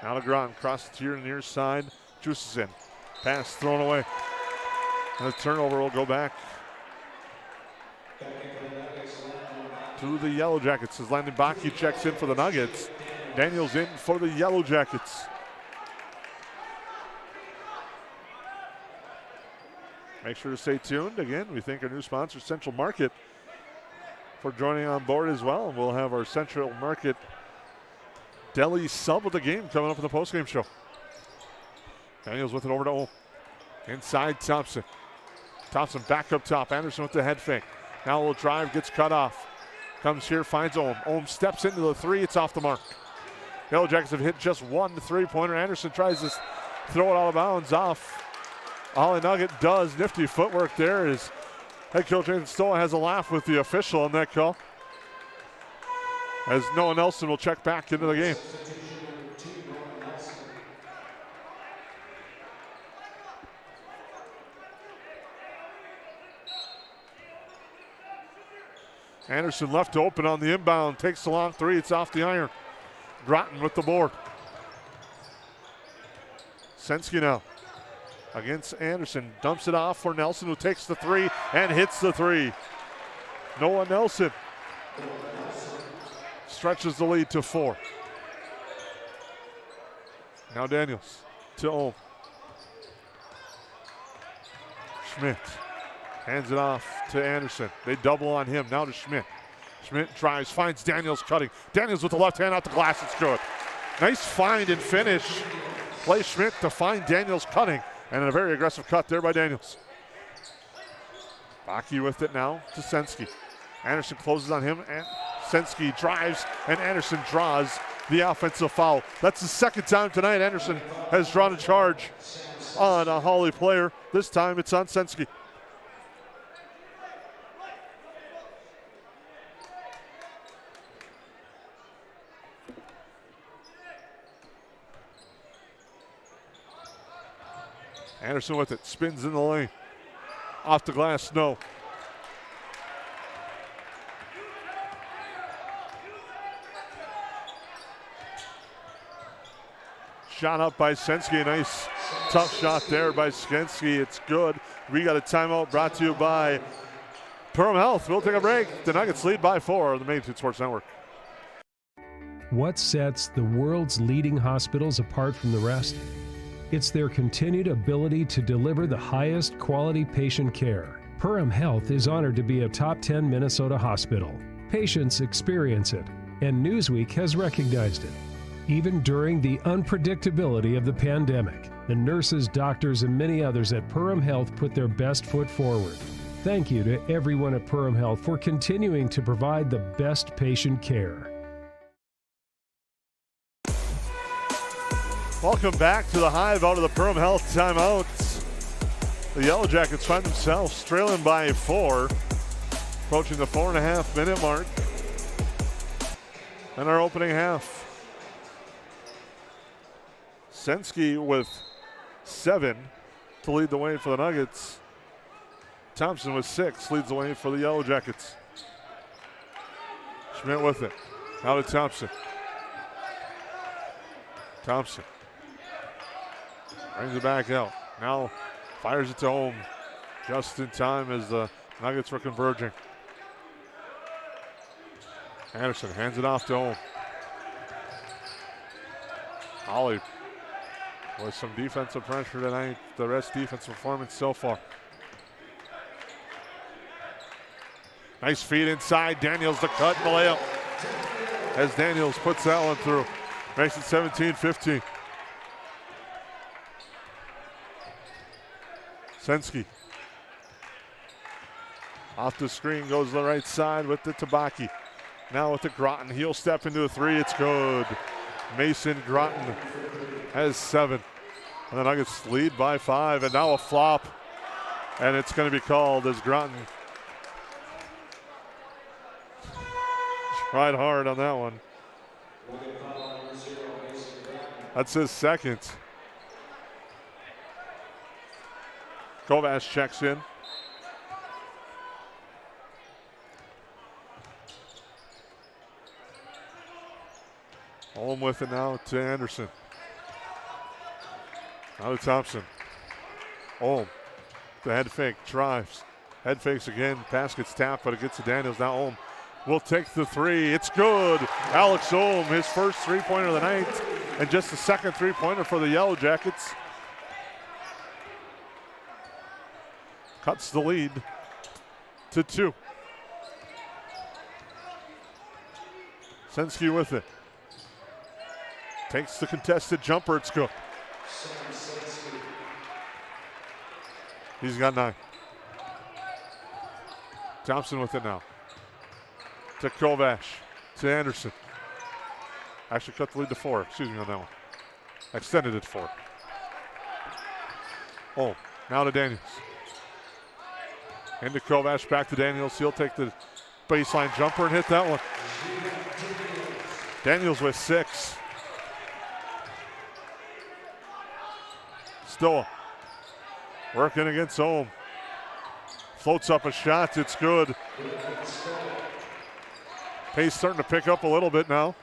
Now to Groton, cross the tier near side. Juices in. Pass thrown away. And the turnover will go back to the Yellow Jackets as Landon Baki checks in for the Nuggets. Daniels in for the Yellow Jackets. Make sure to stay tuned. Again, we thank our new sponsor, Central Market, for joining on board as well. And we'll have our Central Market Deli sub of the game coming up in the postgame show. Daniels with it over to Ohm. Inside Thompson. Thompson back up top. Anderson with the head fake. Now a little drive, gets cut off. Comes here, finds Ohm. Ohm steps into the three. It's off the mark. Yellow Jackets have hit just one 3-pointer. Anderson tries to throw it out of bounds off. Hawley Nugget does. Nifty footwork there as head coach Nathan Stoll has a laugh with the official on that call. As Noah Nelson will check back into the game. Anderson left open on the inbound, takes the long three, it's off the iron. Groton with the board. Sensky now against Anderson, dumps it off for Nelson, who takes the three and hits the three. Noah Nelson stretches the lead to 4. Now Daniels to Ohm. Schmidt hands it off to Anderson. They double on him. Now to Schmidt. Schmidt drives, finds Daniels cutting. Daniels with the left hand out the glass. It's good. Nice find and finish. Play Schmidt to find Daniels cutting. And a very aggressive cut there by Daniels. Baki with it now to Sensky. Anderson closes on him, and Sensky drives, and Anderson draws the offensive foul. That's the second time tonight Anderson has drawn a charge on a Hawley player. This time it's on Sensky. Anderson with it, spins in the lane. Off the glass, no. Shot up by Sensky, nice tough shot there by Sensky. It's good. We got a timeout brought to you by Perham Health. We'll take a break. The Nuggets lead by 4 on the Main Street Sports Network. What sets the world's leading hospitals apart from the rest? It's their continued ability to deliver the highest quality patient care. Perham Health is honored to be a top 10 Minnesota hospital. Patients experience it, and Newsweek has recognized it. Even during the unpredictability of the pandemic, the nurses, doctors, and many others at Perham Health put their best foot forward. Thank you to everyone at Perham Health for continuing to provide the best patient care. Welcome back to the Hive out of the Perham Health timeouts. The Yellow Jackets find themselves trailing by 4, approaching the 4.5-minute mark in our opening half. Sensky with 7 to lead the way for the Nuggets. Thompson with 6 leads the way for the Yellow Jackets. Schmidt with it. Out to Thompson. Thompson brings it back out. Now fires it to Ohm just in time as the Nuggets were converging. Anderson hands it off to Ohm. Hawley with some defensive pressure tonight. The rest defensive performance so far. Nice feed inside. Daniels the cut and the layup. As Daniels puts that one through. Makes it 17-15. Sensky. Off the screen goes the right side with the Tabaki. Now with the Groton. He'll step into a 3. It's good. Mason Groton has 7. And the Nuggets lead by 5. And now a flop. And it's going to be called as Groton tried hard on that one. That's his second. Kovacs checks in. Ohm with it now to Anderson. Now to Thompson. Ohm. The head fake, drives. Head fakes again. Pass gets tapped, but it gets to Daniels. Now Ohm will take the 3. It's good. Alex Ohm, his first 3-pointer of the night, and just the second 3-pointer for the Yellow Jackets. cuts the lead to 2. Sensky with it. Takes the contested jumper. It's Cook. He's got 9. Thompson with it now. To Kovash. To Anderson. Actually cut the lead to 4. Excuse me on that one. Extended it to 4. Oh, now to Daniels. Into Kovash, back to Daniels. He'll take the baseline jumper and hit that one. Daniels with 6. Stoa working against Ohm. Floats up a shot. It's good. Pace starting to pick up a little bit now.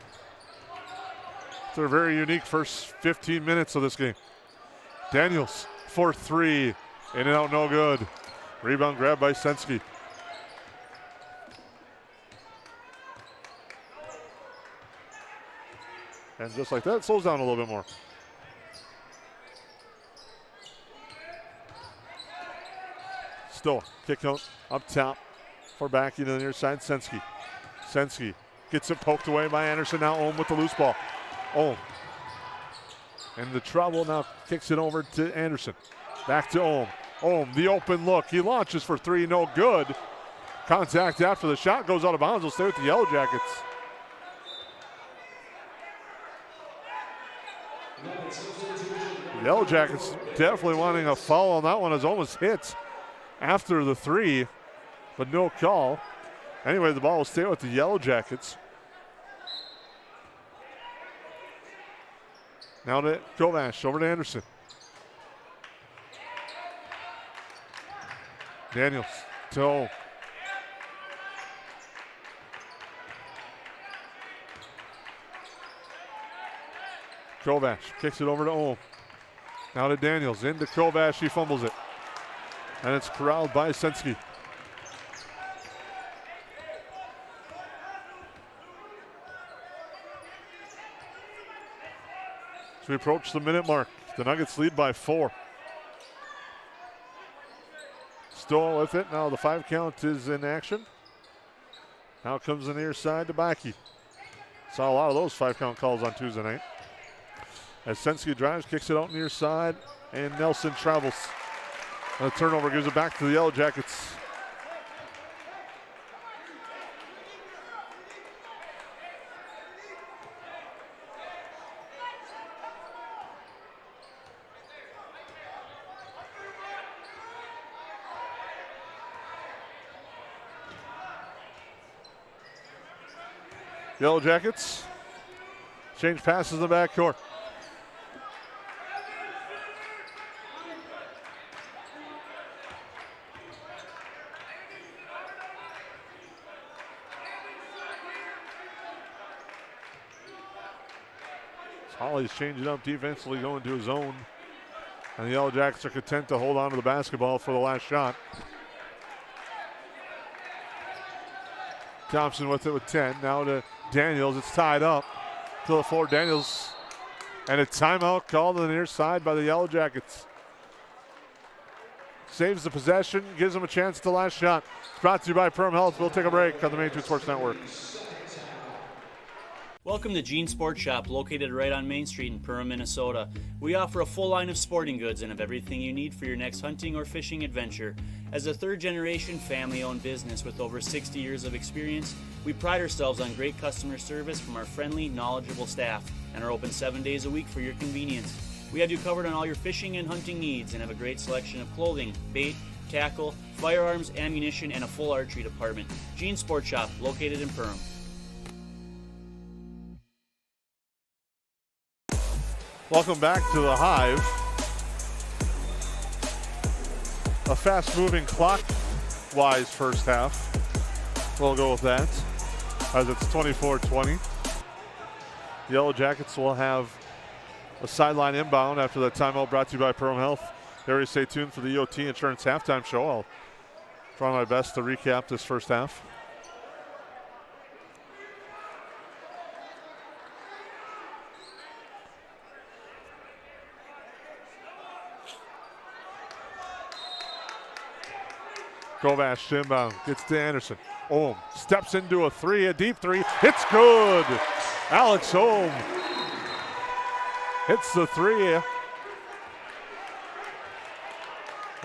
It's a very unique first 15 minutes of this game. Daniels for 3. In and out, no good. Rebound grab by Sensky. And just like that, it slows down a little bit more. Still, kick out up top for back into the near side, Sensky. Sensky gets it poked away by Anderson. Now Ohm with the loose ball. Ohm. And the trouble now kicks it over to Anderson. Back to Ohm. Ohm, the open look. He launches for 3, no good. Contact after the shot goes out of bounds. Will stay with the Yellow Jackets. The Yellow Jackets definitely wanting a foul on that one as almost hits after the 3, but no call. Anyway, the ball will stay with the Yellow Jackets. Now to Kovash, over to Anderson. Daniels to Ohm. Kovash kicks it over to Ohm. Now to Daniels, into Kovash, he fumbles it. And it's corralled by Sensky. As we approach the minute mark, the Nuggets lead by 4. Stoll with it. Now the 5 count is in action. Now comes the near side to Bakke. Saw a lot of those 5 count calls on Tuesday night. As Sensky drives, kicks it out near side, and Nelson travels. And the turnover gives it back to the Yellow Jackets. Yellow Jackets change passes in the backcourt. Hawley's changing up defensively, going to his own. And the Yellow Jackets are content to hold on to the basketball for the last shot. Thompson with it with 10. Now to Daniels. It's tied up to the floor. Daniels, and a timeout called on the near side by the Yellow Jackets. Saves the possession, gives them a chance at the last shot. It's brought to you by Perham Health. We'll take a break on the Main Street Sports Network. Welcome to Gene Sports Shop, located right on Main Street in Perham, Minnesota. We offer a full line of sporting goods and have everything you need for your next hunting or fishing adventure. As a third-generation family-owned business with over 60 years of experience, we pride ourselves on great customer service from our friendly, knowledgeable staff and are open 7 days a week for your convenience. We have you covered on all your fishing and hunting needs and have a great selection of clothing, bait, tackle, firearms, ammunition, and a full archery department. Gene Sports Shop, located in Perham. Welcome back to the Hive. A fast-moving clock-wise first half. We'll go with that as it's 24-20. Yellow Jackets will have a sideline inbound after that timeout brought to you by Perham Health. Everybody stay tuned for the EOT Insurance halftime show. I'll try my best to recap this first half. Kovash inbound, gets to Anderson. Ohm steps into a three, a deep three. It's good. Alex Ohm hits the three. And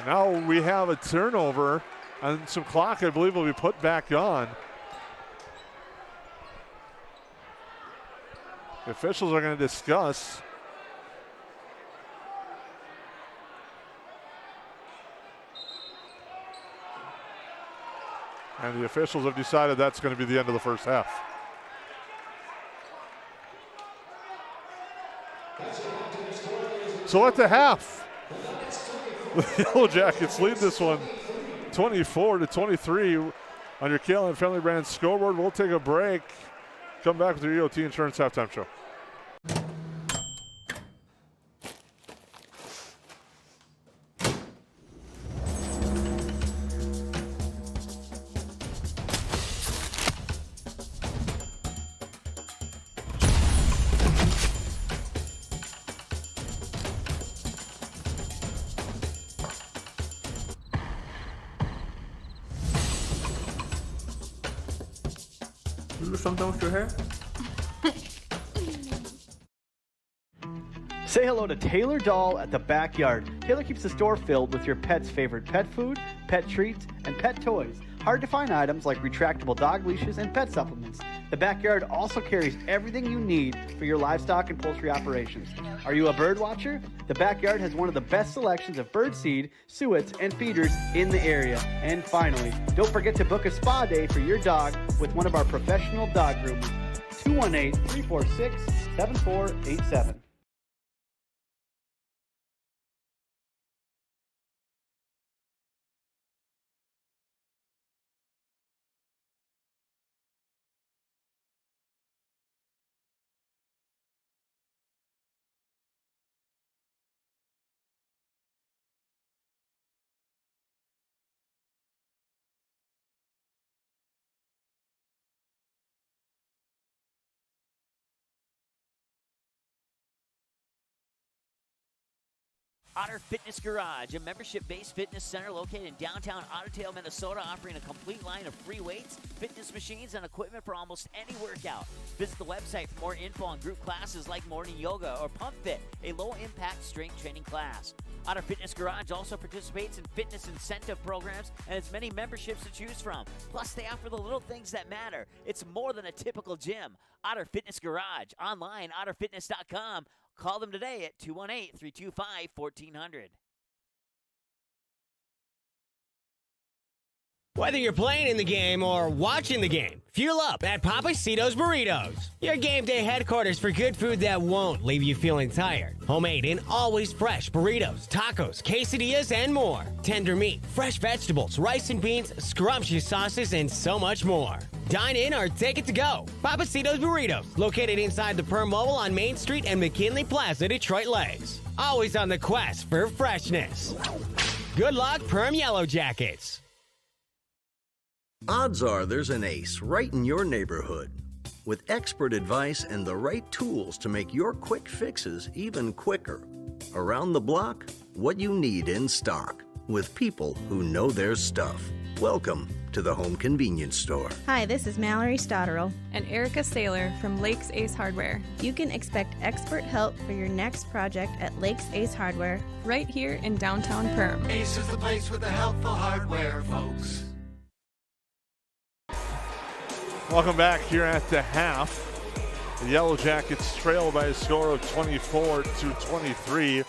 now we have a turnover, and some clock, I believe, will be put back on. The officials are going to discuss. And the officials have decided that's going to be the end of the first half. So at the half, the Yellow Jackets lead this one 24-23 on your KLN Family Brand scoreboard. We'll take a break. Come back with your EOT Insurance Halftime Show. Do something with your hair? Say hello to Taylor Doll at the Backyard. Taylor keeps the store filled with your pet's favorite pet food, pet treats, and pet toys. Hard to find items like retractable dog leashes and pet supplements. The Backyard also carries everything you need for your livestock and poultry operations. Are you a bird watcher? The Backyard has one of the best selections of bird seed, suets, and feeders in the area. And finally, don't forget to book a spa day for your dog with one of our professional dog groomers. 218-346-7487. Otter Fitness Garage, a membership-based fitness center located in downtown Ottertail, Minnesota, offering a complete line of free weights, fitness machines, and equipment for almost any workout. Visit the website for more info on group classes like morning yoga or Pump Fit, a low-impact strength training class. Otter Fitness Garage also participates in fitness incentive programs and has many memberships to choose from. Plus, they offer the little things that matter. It's more than a typical gym. Otter Fitness Garage, online, otterfitness.com. Call them today at 218-325-1400. Whether you're playing in the game or watching the game, fuel up at Papacitos Burritos. Your game day headquarters for good food that won't leave you feeling tired. Homemade and always fresh burritos, tacos, quesadillas, and more. Tender meat, fresh vegetables, rice and beans, scrumptious sauces, and so much more. Dine in or take it to go. Papacitos Burritos, located inside the Perham Mobile on Main Street and McKinley Plaza, Detroit Lakes. Always on the quest for freshness. Good luck, Perham Yellow Jackets. Odds are there's an ace right in your neighborhood. With expert advice and the right tools to make your quick fixes even quicker. Around the block, what you need in stock. With people who know their stuff. Welcome to the Home Convenience Store. Hi, this is Mallory Stotterell. And Erica Saylor from Lakes Ace Hardware. You can expect expert help for your next project at Lakes Ace Hardware. Right here in downtown Perham. Ace is the place with the helpful hardware, folks. Welcome back here at the half. The Yellow Jackets trail by a score of 24-23.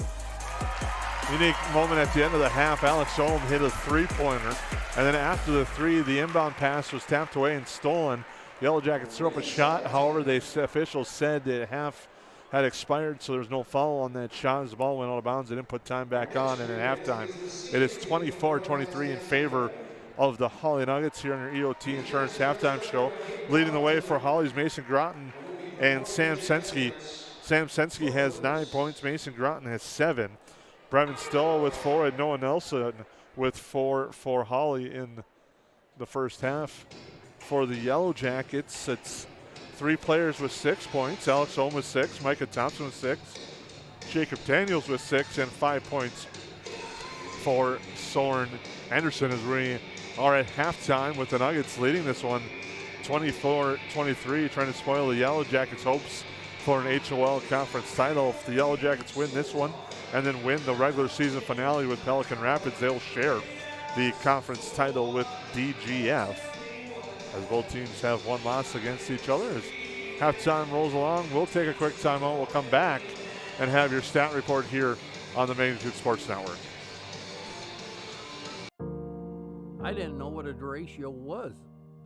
Unique moment at the end of the half. Alex Ohm hit a three-pointer. And then after the three, the inbound pass was tapped away and stolen. Yellow Jackets threw up a shot. However, the officials said that half had expired, so there was no foul on that shot as the ball went out of bounds. They didn't put time back on, and at halftime, it is 24-23 in favor of the Hawley Nuggets here on your EOT Insurance Halftime Show. Leading the way for Hawley's Mason Groton and Sam Sensky. Sam Sensky has 9 points. Mason Groton has 7. Brevin Stoll with 4 and Noah Nelson with 4 for Hawley in the first half. For the Yellow Jackets, it's 3 players with 6 points. Alex Ohm with 6, Micah Thompson with 6, Jacob Daniels with 6, and 5 points for Soren Anderson as we are at halftime with the Nuggets leading this one 24-23, trying to spoil the Yellow Jackets' hopes for an HOL conference title. If the Yellow Jackets win this one and then win the regular season finale with Pelican Rapids, they'll share the conference title with DGF, as both teams have one loss against each other. As halftime rolls along, we'll take a quick timeout. We'll come back and have your stat report here on the Magnitude Sports Network. I didn't know what a derecho was.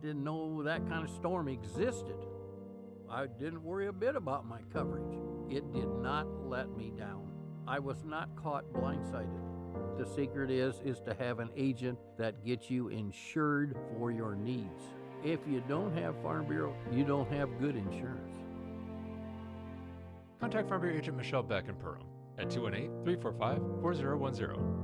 Didn't know that kind of storm existed. I didn't worry a bit about my coverage. It did not let me down. I was not caught blindsided. The secret is to have an agent that gets you insured for your needs. If you don't have Farm Bureau, you don't have good insurance. Contact Farm Bureau agent Michelle Beck in Perham at 218-345-4010.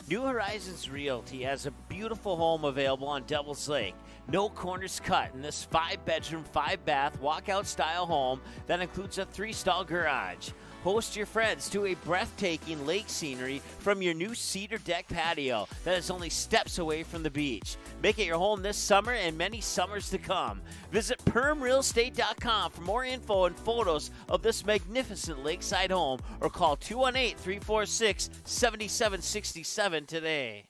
New Horizons Realty has a beautiful home available on Devil's Lake. No corners cut in this 5-bedroom, 5-bath, walkout style home that includes a 3-stall garage. Host your friends to a breathtaking lake scenery from your new cedar deck patio that is only steps away from the beach. Make it your home this summer and many summers to come. Visit permrealestate.com for more info and photos of this magnificent lakeside home, or call 218-346-7767 today.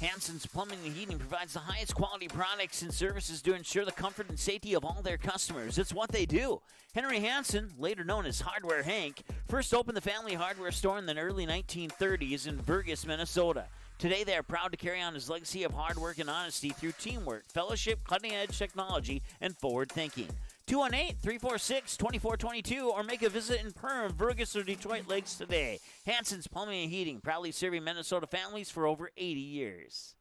Hanson's Plumbing and Heating provides the highest quality products and services to ensure the comfort and safety of all their customers. It's what they do. Henry Hanson, later known as Hardware Hank, first opened the family hardware store in the early 1930s in Burgess, Minnesota. Today, they are proud to carry on his legacy of hard work and honesty through teamwork, fellowship, cutting-edge technology, and forward thinking. 218-346-2422 or make a visit in Perham, Burgess, or Detroit Lakes today. Hanson's Plumbing and Heating, proudly serving Minnesota families for over 80 years.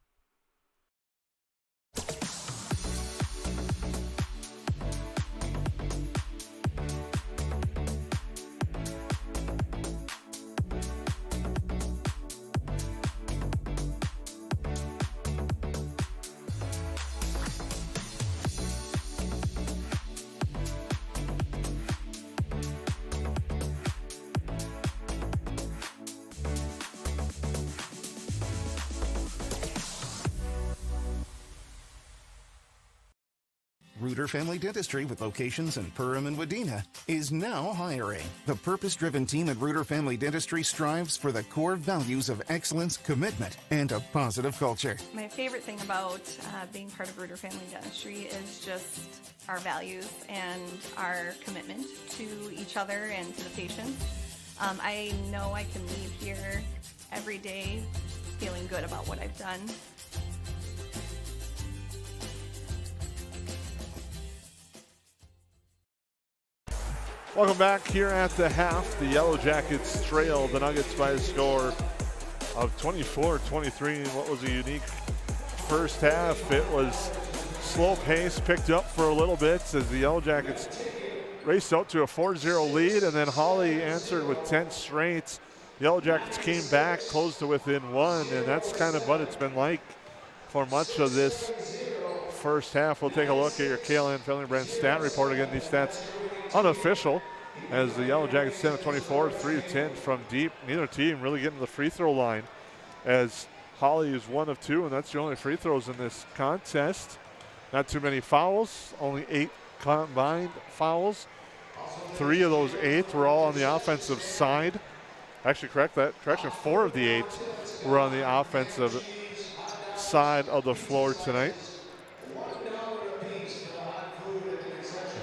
Reuter Family Dentistry, with locations in Perham and Wadena, is now hiring. The purpose-driven team at Reuter Family Dentistry strives for the core values of excellence, commitment, and a positive culture. My favorite thing about being part of Reuter Family Dentistry is just our values and our commitment to each other and to the patients. I know I can leave here every day feeling good about what I've done. Welcome back here at the half. The Yellow Jackets trail the Nuggets by a score of 24-23 in what was a unique first half. It was slow pace, picked up for a little bit as the Yellow Jackets raced out to a 4-0 lead, and then Hawley answered with 10 straight. The Yellow Jackets came back, closed to within one, and that's kind of what it's been like for much of this first half. We'll take a look at your KLN Family Brand stat report. Again, these stats unofficial, as the Yellow Jackets 10 of 24, 3 of 10 from deep. Neither team really getting to the free throw line, as Hawley is 1 of 2, and that's the only free throws in this contest. Not too many fouls, only 8 combined fouls. 3 of those 8 were all on the offensive side. Actually, correction, 4 of the 8 were on the offensive side of the floor tonight.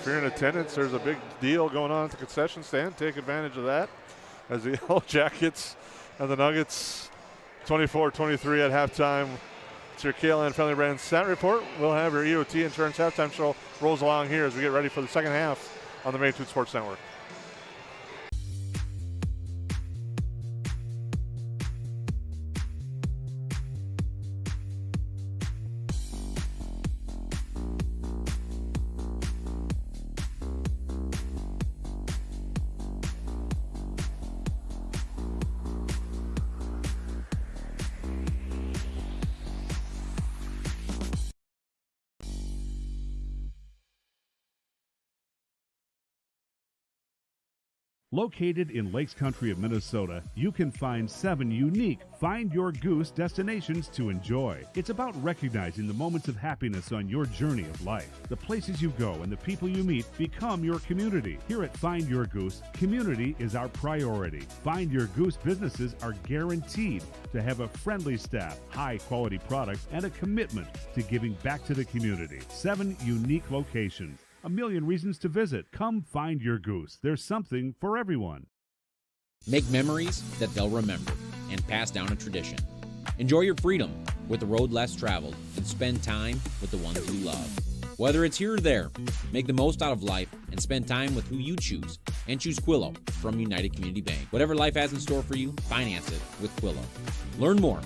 If you're in attendance, there's a big deal going on at the concession stand. Take advantage of that, as the Yellow Jackets and the Nuggets 24-23 at halftime. It's your KLN Family Brand stat report. We'll have your EOT Insurance halftime show rolls along here as we get ready for the second half on the Magnitude Sports Network. Located in Lakes Country of Minnesota, you can find 7 unique Find Your Goose destinations to enjoy. It's about recognizing the moments of happiness on your journey of life. The places you go and the people you meet become your community. Here at Find Your Goose, community is our priority. Find Your Goose businesses are guaranteed to have a friendly staff, high-quality products, and a commitment to giving back to the community. 7 unique locations. A million reasons to visit. Come Find Your Goose. There's something for everyone. Make memories that they'll remember and pass down a tradition. Enjoy your freedom with the road less traveled and spend time with the ones you love. Whether it's here or there, make the most out of life and spend time with who you choose. And choose Quillo from United Community Bank. Whatever life has in store for you, finance it with Quillo. Learn more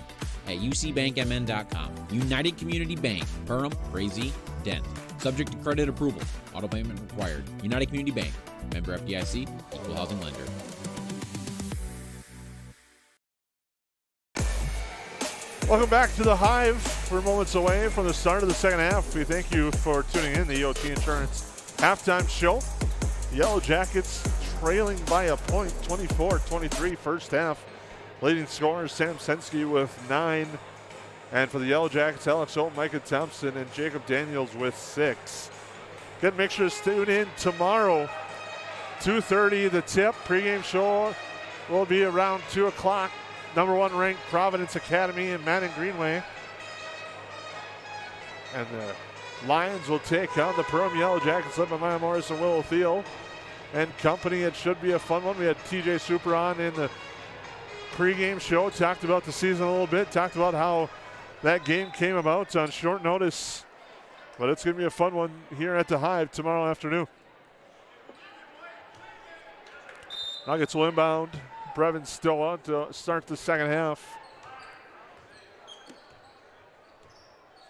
at ucbankmn.com. United Community Bank, Perham, Crazy, Dent. Subject to credit approval. Auto payment required. United Community Bank. Member FDIC. Equal housing lender. Welcome back to the Hive. We're moments away from the start of the second half. We thank you for tuning in to the EOT Insurance halftime show. The Yellow Jackets trailing by a point, 24-23 first half. Leading scorers Sam Sensky with 9. And for the Yellow Jackets, Alex Holt, Micah Thompson, and Jacob Daniels with 6. Good, make sure to tune in tomorrow, 2:30, the tip. Pregame show will be around 2 o'clock. Number 1 ranked Providence Academy in Manning Greenway. And the Lions will take on the Perham Yellow Jackets led by Maya Morris and Willow Thiel and company. It should be a fun one. We had TJ Super on in the pregame show, talked about the season a little bit, talked about how that game came about on short notice. But it's going to be a fun one here at the Hive tomorrow afternoon. Nuggets will inbound. Brevin still on to start the second half.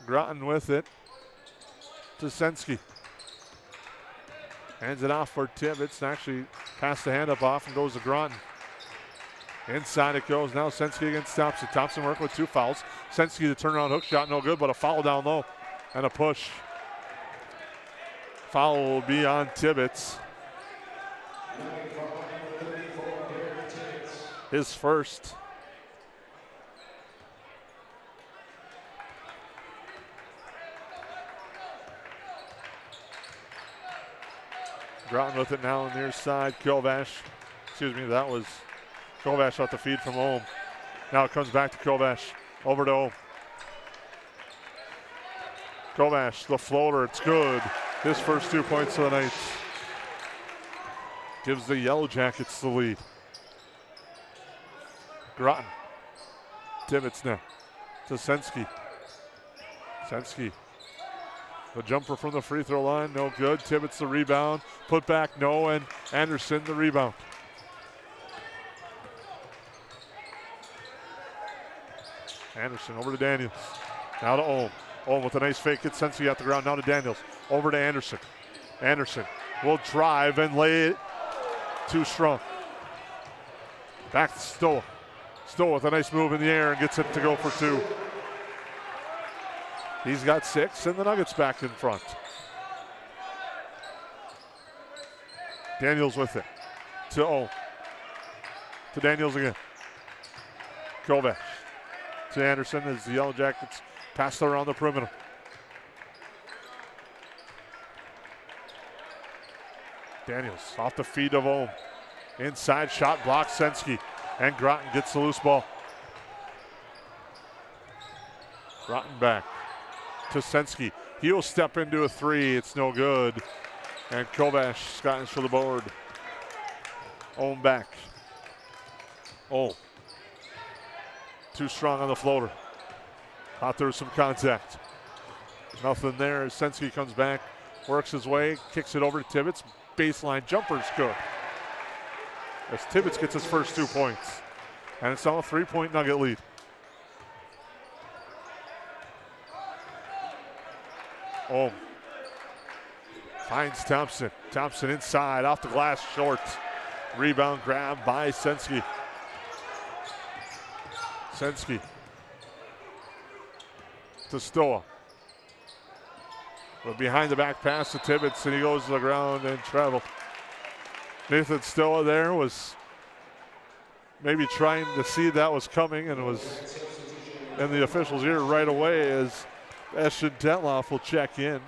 Groton with it to Sensky. Hands it off for Tibbetts. Actually passed the hand up off and goes to Groton. Inside it goes. Now Sensky against Thompson. Thompson working with 2 fouls. Sensky the turnaround hook shot, no good, but a foul down low and a push. Foul will be on Tibbetts. His first. Groton with it now on the near side. Kovash. Excuse me, that was Kovash off the feed from Ohm. Now it comes back to Kovash. Over to Ohm. Kovash, the floater, it's good. His first 2 points of the night. Gives the Yellow Jackets the lead. Groton. Tibbetts now to Sensky. Sensky. The jumper from the free throw line, no good. Tibbetts the rebound. Put back, no, and Anderson the rebound. Anderson over to Daniels. Now to Ohm. Ohm with a nice fake. Gets Sensky off the ground. Now to Daniels. Over to Anderson. Anderson will drive and lay it too strong. Back to Stoll. Stoll with a nice move in the air and gets it to go for 2. He's got 6 and the Nuggets back in front. Daniels with it. To Ohm. To Daniels again. Kovac. To Anderson as the Yellow Jackets pass around the perimeter. Daniels off the feet of Ohm. Inside shot blocked Sensky. And Groton gets the loose ball. Groton back to Sensky. He'll step into a 3. It's no good. And Kovac Scottish for the board. Ohm back. Ohm. Too strong on the floater. Thought there was some contact. Nothing there as Sensky comes back. Works his way. Kicks it over to Tibbetts. Baseline jumper's good. As Tibbetts gets his first 2 points. And it's now a 3-point Nugget lead. Ohm finds Thompson. Thompson inside, off the glass, short. Rebound grab by Sensky. Sensky to Stoa. But behind the back pass to Tibbetts, and he goes to the ground and travel. Nathan Stoa there was maybe trying to see that was coming and was in the official's ear right away as Ashton Detloff will check in.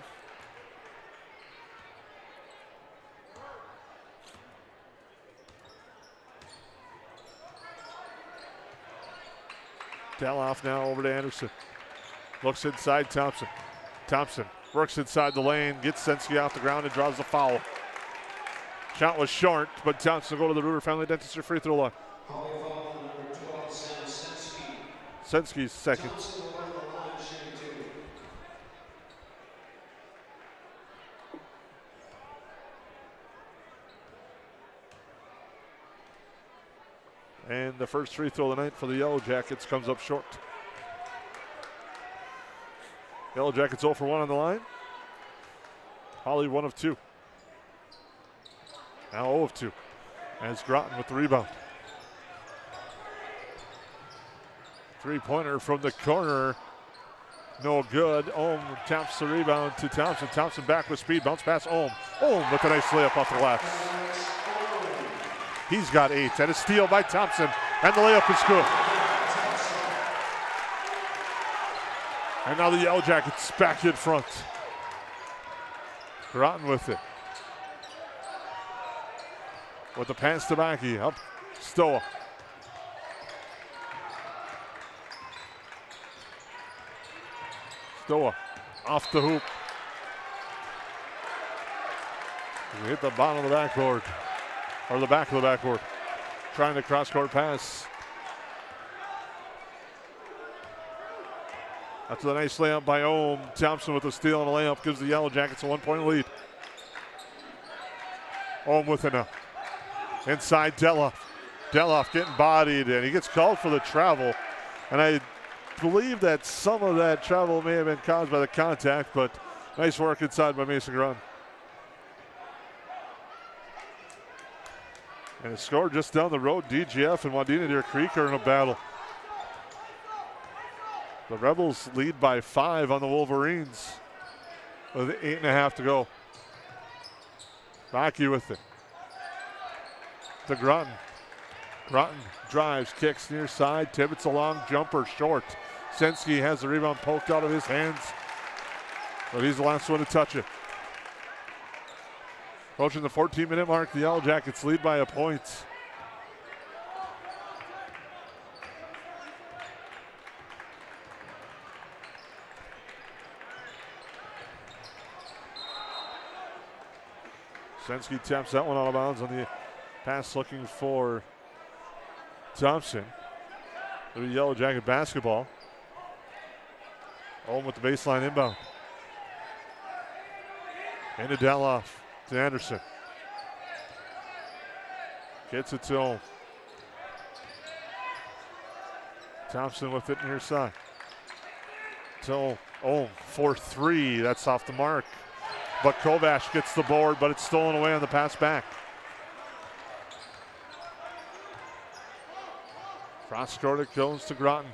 Detloff now over to Anderson. Looks inside Thompson. Thompson works inside the lane, gets Sensky off the ground and draws the foul. Shot was short, but Thompson will go to the Reuter Family Dentistry free throw line. Sensky's second. And the first free throw of the night for the Yellow Jackets comes up short. Yellow Jackets 0 for 1 on the line. Hawley 1 of 2. Now 0 of 2 as Groton with the rebound. Three-pointer from the corner. No good. Ohm taps the rebound to Thompson. Thompson back with speed. Bounce pass Ohm. Ohm with a nice layup off the glass. He's got 8. And a steal by Thompson. And the layup is good. And now the Yellow Jackets back in front. Groton with it. With the pass to Mackey. Up Stoa. Stoa off the hoop. He hit the bottom of the backboard. Or the back of the backboard. Trying to cross-court pass. After the nice layup by Ohm, Thompson with a steal and a layup gives the Yellow Jackets a 1-point lead. Ohm with it now. Inside Detloff. Detloff getting bodied, and he gets called for the travel. And I believe that some of that travel may have been caused by the contact, but nice work inside by Mason Groton. And a score just down the road. DGF and Wadena Deer Creek are in a battle. The Rebels lead by 5 on the Wolverines with 8.5 to go. Mackey with it. To Groton. Groton drives, kicks near side. Tibbetts a long jumper, short. Sensky has the rebound poked out of his hands, but he's the last one to touch it. Approaching the 14-minute mark, the Yellow Jackets lead by a point. Sensky taps that one out of bounds on the pass looking for Thompson. It'll be Yellow Jacket basketball. Ohm with the baseline inbound. Into Detloff to Anderson. Gets it to Ohm. Thompson with it near side. To Ohm for 3. That's off the mark. But Kovash gets the board, but it's stolen away on the pass back. Cross court it goes to Groton.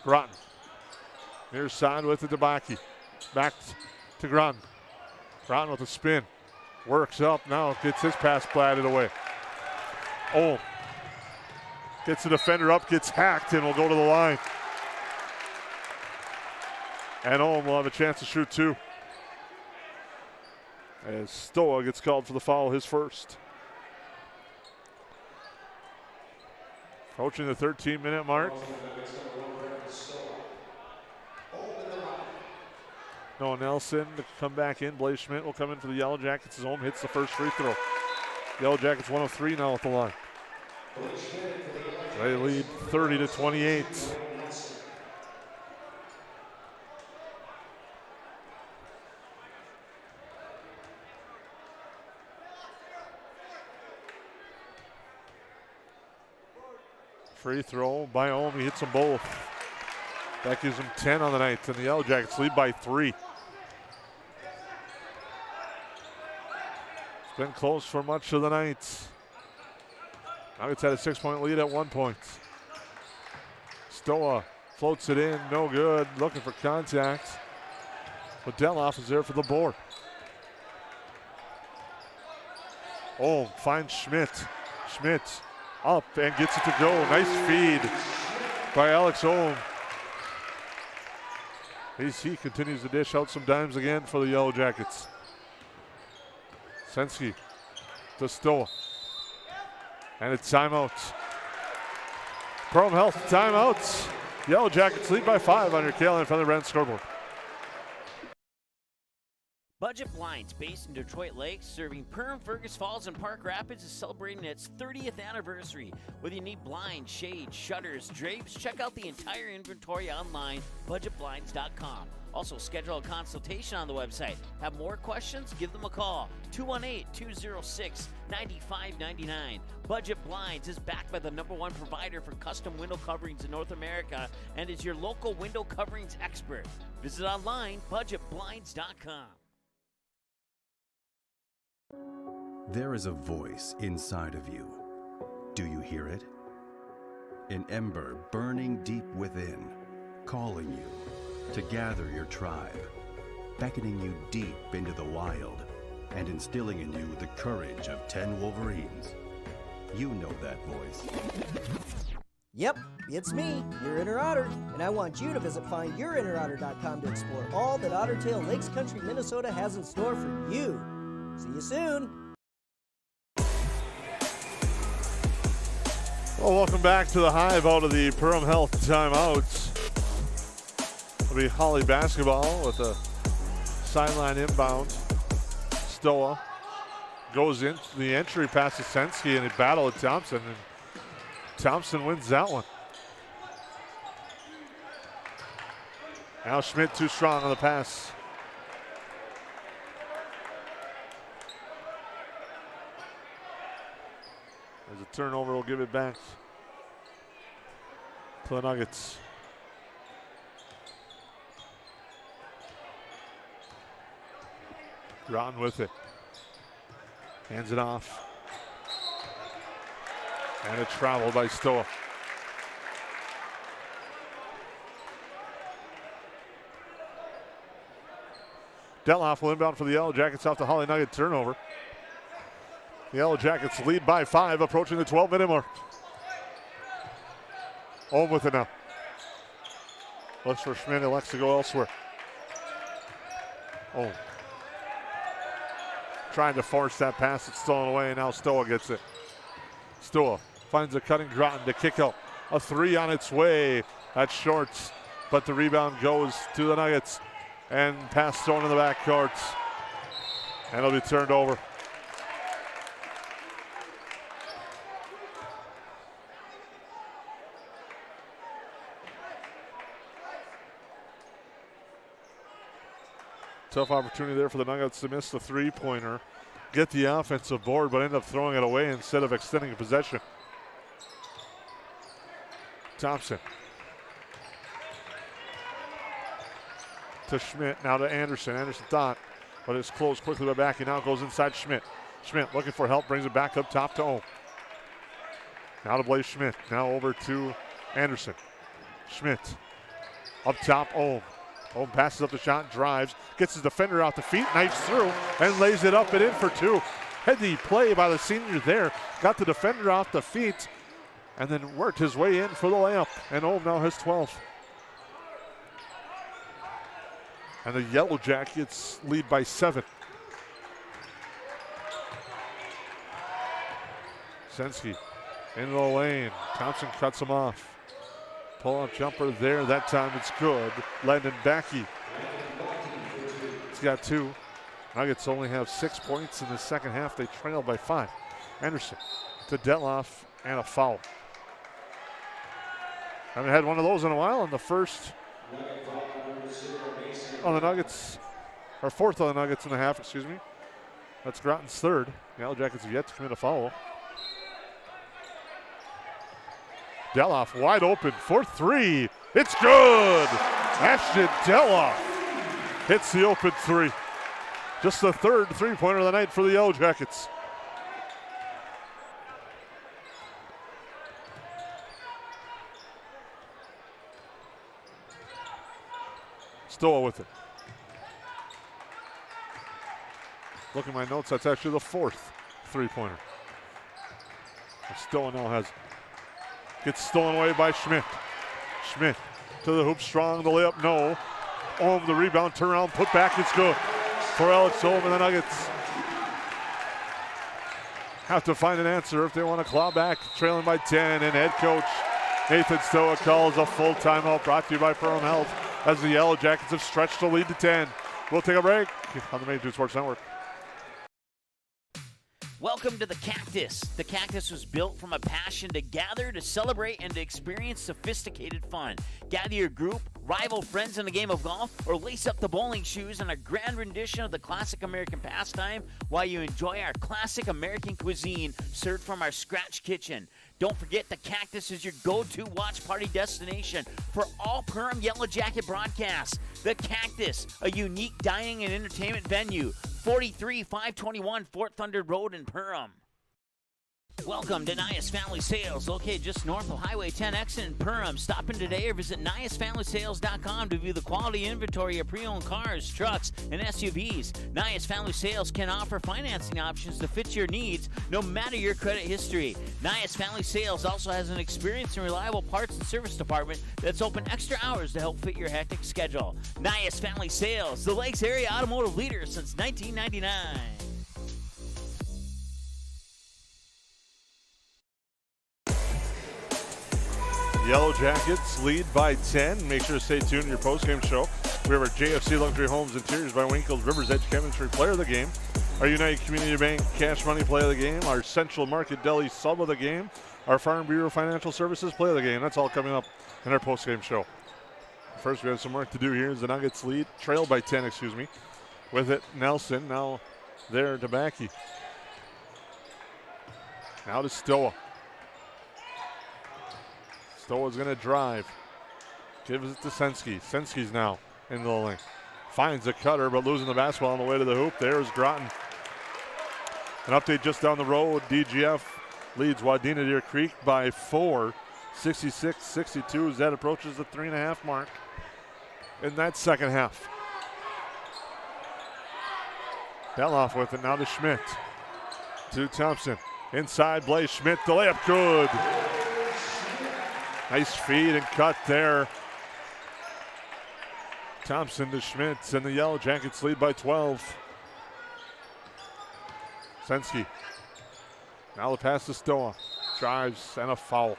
Groton. Near side with it to Baki. Back to Groton. Groton with a spin. Works up now, gets his pass blatted away. Ohm. Gets the defender up, gets hacked, and will go to the line. And Ohm will have a chance to shoot 2. As Stoa gets called for the foul, his first. Approaching the 13-minute mark. Noah Nelson to come back in. Blaze Schmidt will come in for the Yellow Jackets. His Ohm hits the first free throw. Yellow Jackets 1 of 3 now at the line. They lead 30-28. Free throw by Ohm. He hits them both. That gives him 10 on the night, and the Yellow Jackets lead by 3. It's been close for much of the night. Nuggets had a 6-point lead at one point. Stoa floats it in, no good, looking for contact. But Detloff is there for the board. Ohm finds Schmidt. Schmidt up and gets it to go. Nice feed by Alex Ohm. He continues to dish out some dimes again for the Yellow Jackets. Senski to Stoa. And it's timeouts. Perham Health timeouts. Yellow Jackets lead by 5 on your KLN Feather Brand scoreboard. Budget Blinds, based in Detroit Lakes, serving Perham, Fergus Falls, and Park Rapids, is celebrating its 30th anniversary. Whether you need blinds, shades, shutters, drapes, check out the entire inventory online, budgetblinds.com. Also, schedule a consultation on the website. Have more questions? Give them a call. 218-206-9599. Budget Blinds is backed by the #1 provider for custom window coverings in North America and is your local window coverings expert. Visit online, budgetblinds.com. There is a voice inside of you. Do you hear it? An ember burning deep within, calling you to gather your tribe, beckoning you deep into the wild, and instilling in you the courage of 10 Wolverines. You know that voice. Yep, it's me, your inner otter, and I want you to visit findyourinnerotter.com to explore all that Otter Tail Lakes Country, Minnesota has in store for you. See you soon. Well, welcome back to the Hive out of the Perham Health timeouts. It'll be Hawley basketball with a sideline inbound. Stoa goes into the entry pass to Senski, and he battled Thompson, and Thompson wins that one. Now Schmidt too strong on the pass. There's a turnover, we'll give it back to the Nuggets. Groton with it. Hands it off. And a travel by Stoa. Detloff will inbound for the Yellow Jackets off the Hawley Nugget turnover. The Yellow Jackets lead by 5, approaching the 12-minute mark. Ohm with it now. Looks for Schmidt, elects to go elsewhere. Ohm trying to force that pass, it's stolen away, and now Stoa gets it. Stoa finds a cutting Groton to kick out. A 3 on its way. That's shorts, but the rebound goes to the Nuggets. And pass thrown in the backcourt. And it'll be turned over. Tough opportunity there for the Nuggets to miss the three-pointer, get the offensive board, but end up throwing it away instead of extending possession. Thompson. To Schmidt, now to Anderson. Anderson thought, but it's closed quickly by back. He now goes inside Schmidt. Schmidt looking for help, brings it back up top to Ohm. Now to Blaze Schmidt, now over to Anderson. Schmidt, up top, Ohm. Ohm passes up the shot, drives, gets his defender out the feet, knifes through, and lays it up and in for 2. Heady play by the senior there. Got the defender off the feet, and then worked his way in for the layup. And Ohm now has 12. And the Yellow Jackets lead by 7. Senski into the lane. Thompson cuts him off. Pull-up jumper there. That time it's good. Landon Backey. He's got 2. Nuggets only have 6 points in the second half. They trail by 5. Anderson to Detloff and a foul. Haven't had one of those in a while, and the first on the Nuggets, or fourth on the Nuggets in the half, excuse me. That's Groton's 3rd. The Yellow Jackets have yet to commit a foul. Detloff wide open for 3. It's good! Ashton Detloff hits the open 3. Just the 3rd three-pointer of the night for the Yellow Jackets. Stoa with it. Look at my notes, that's actually the 4th three-pointer. Stoa now gets stolen away by Schmidt. Schmidt to the hoop, strong, the layup, no. Ohm, the rebound, turn around, put back, it's good. For Alex Ohm, and the Nuggets have to find an answer if they want to claw back, trailing by 10, and head coach Nathan Stoa calls a full timeout, brought to you by Perham Health, as the Yellow Jackets have stretched the lead to 10. We'll take a break on the Main Street Sports Network. Welcome to the Cactus. The Cactus was built from a passion to gather, to celebrate, and to experience sophisticated fun. Gather your group, rival friends in a game of golf, or lace up the bowling shoes in a grand rendition of the classic American pastime while you enjoy our classic American cuisine served from our scratch kitchen. Don't forget, the Cactus is your go-to watch party destination for all Perham Yellow Jacket broadcasts. The Cactus, a unique dining and entertainment venue, 43521 Fort Thunder Road in Perham. Welcome to Nias Family Sales, located just north of Highway 10 exit in Perham. Stop in today or visit NiasFamilySales.com to view the quality inventory of pre-owned cars, trucks, and SUVs. Nias Family Sales can offer financing options to fit your needs, no matter your credit history. Nias Family Sales also has an experienced and reliable parts and service department that's open extra hours to help fit your hectic schedule. Nias Family Sales, the Lakes area automotive leader since 1999. Yellow Jackets lead by 10. Make sure to stay tuned to your postgame show. We have our JFC Luxury Homes Interiors by Winkles Rivers Edge Chemistry Player of the Game, our United Community Bank Cash Money Play of the Game, our Central Market Deli Sub of the Game, our Farm Bureau Financial Services Play of the Game. That's all coming up in our postgame show. First, we have some work to do here as the Nuggets trail by 10, With it, Nelson, now there to Backy. Now to Stoa. Stoa's going to drive. Gives it to Sensky. Sensky's now into the lane. Finds a cutter, but losing the basketball on the way to the hoop. There's Groton. An update just down the road. DGF leads Wadena Deer Creek by 4. 66-62 as that approaches the 3.5 mark in that second half. Beloff with it now to Schmidt. To Thompson. Inside, Blaze Schmidt. The layup good. Nice feed and cut there. Thompson to Schmitz, and the Yellow Jackets lead by 12. Sensky. Now the pass to Stoa. Drives and a foul.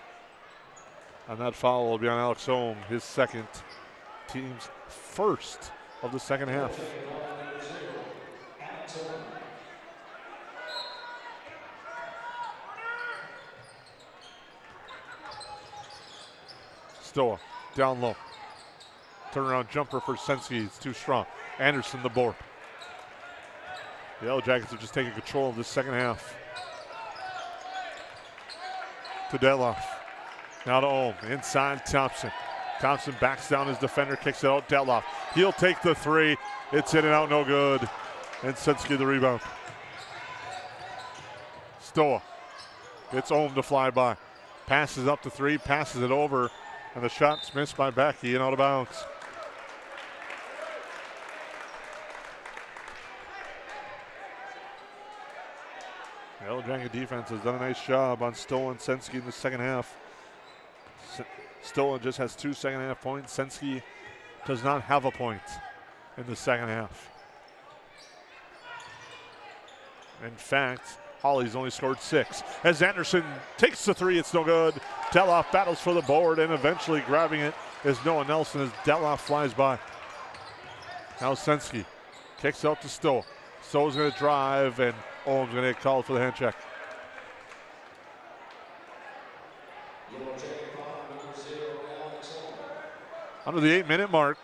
And that foul will be on Alex Ohm, his second, team's first of the second half. Stoa down low. Turnaround jumper for Sensky. It's too strong. Anderson the board. The Yellow Jackets have just taken control of this second half. To Detloff. Now to Ohm. Inside Thompson. Thompson backs down his defender, kicks it out. Detloff. He'll take the three. It's in and out, no good. And Sensky the rebound. Stoa. It's Ohm to fly by. Passes up to three, passes it over. And the shot's missed by Backy and out of bounds. The Yellow Jacket defense has done a nice job on Stoa and Sensky in the second half. Stoa just has 2 second half points. Sensky does not have a point in the second half. In fact, Hawley's only scored 6. As Anderson takes the three, it's no good. Detloff battles for the board, and eventually grabbing it is Noah Nelson as Detloff flies by. Now Sensky kicks out to Stoa. Stoa's going to drive, and Ohm's going to get called for the hand check. Under the 8-minute mark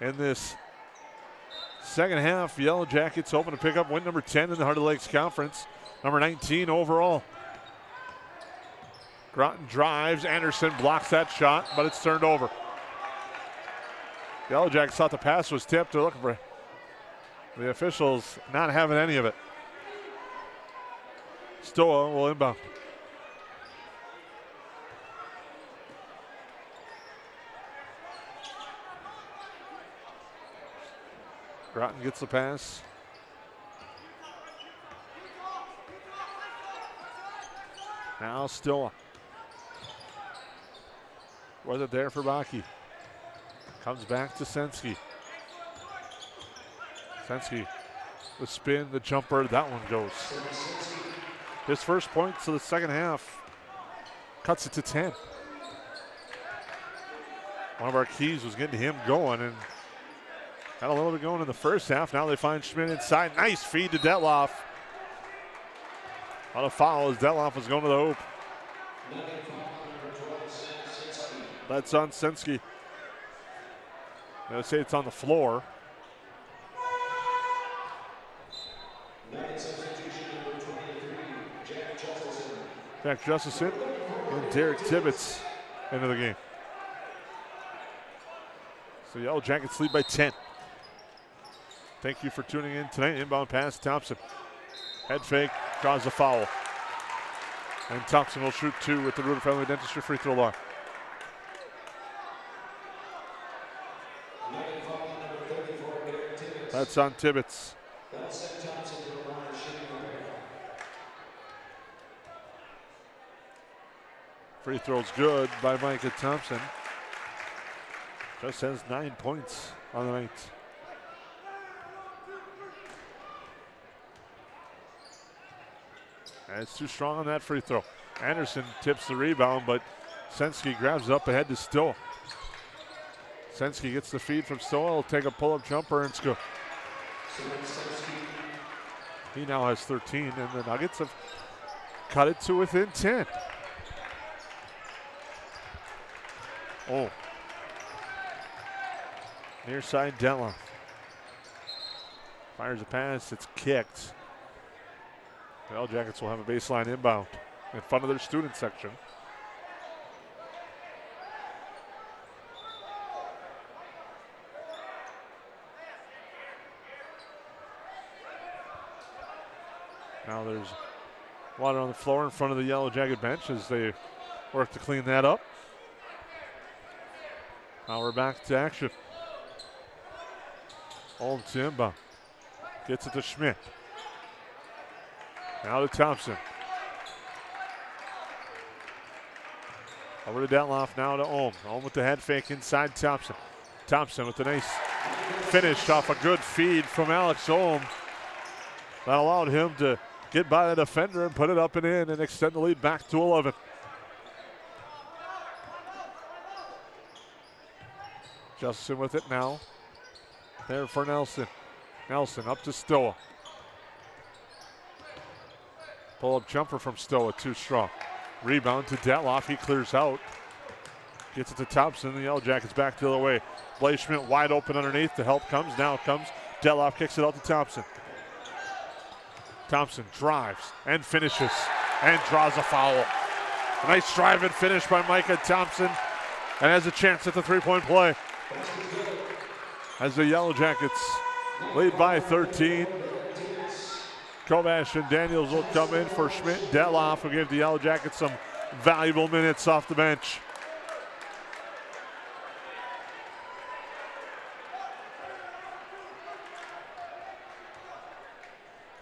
in this second half, Yellow Jackets hoping to pick up win number 10 in the Heart of the Lakes Conference, number 19 overall. Groton drives, Anderson blocks that shot, but it's turned over. Yellow Jackets thought the pass was tipped. They're looking for the officials not having any of it. Stoa will inbound. Groton gets the pass. Now Stoa. Was it there for Baki? Comes back to Sensky. Sensky, the spin, the jumper, that one goes. His first points of the second half cuts it to 10. One of our keys was getting him going and got a little bit going in the first half. Now they find Schmidt inside. Nice feed to Detloff. On a foul as Detloff was going to the hoop. That's on Sensky. They say it's on the floor. Jack Justison and Derek Tibbetts into the game. So Yellow Jackets lead by 10. Thank you for tuning in tonight. Inbound pass, Thompson. Head fake, draws a foul. And Thompson will shoot 2 with the Rudder Family Dentistry free throw line. That's on Tibbetts. Free throw's good by Micah Thompson. Just has 9 points on the night. And it's too strong on that free throw. Anderson tips the rebound, but Sensky grabs it up ahead to Stoa. Sensky gets the feed from Stoa. He'll take a pull-up jumper and score. He now has 13, and the Nuggets have cut it to within 10. Oh. Near side, Detloff. Fires a pass, it's kicked. The Yellow Jackets will have a baseline inbound in front of their student section. Now there's water on the floor in front of the Yellow Jacket bench as they work to clean that up. Now we're back to action. Holm to inbound. Gets it to Schmidt. Now to Thompson. Over to Detloff, now to Ohm. Ohm with the head fake inside Thompson. Thompson with a nice finish off a good feed from Alex Ohm. That allowed him to get by the defender and put it up and in and extend the lead back to 11. Justin with it now. There for Nelson. Nelson up to Stoa. Pull-up jumper from Stoa, too strong. Rebound to Detloff, he clears out. Gets it to Thompson, the Yellow Jackets back the other way. Blaze Schmidt wide open underneath, the help comes, now comes. Detloff kicks it out to Thompson. Thompson drives and finishes and draws a foul. A nice drive and finish by Micah Thompson and has a chance at the three-point play. As the Yellow Jackets lead by 13. Kovash and Daniels will come in for Schmidt. Detloff will give the Yellow Jackets some valuable minutes off the bench.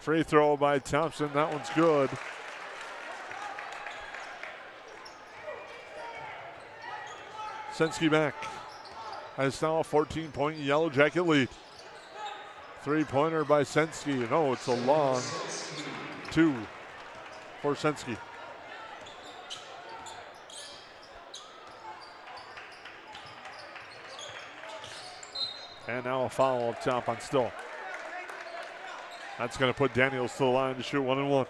Free throw by Thompson, that one's good. Sensky back. Has now a 14-point Yellow Jacket lead. Three-pointer by Sensky. No, it's a long 2 for Sensky. And now a foul up top on Stoll. That's going to put Daniels to the line to shoot 1-1.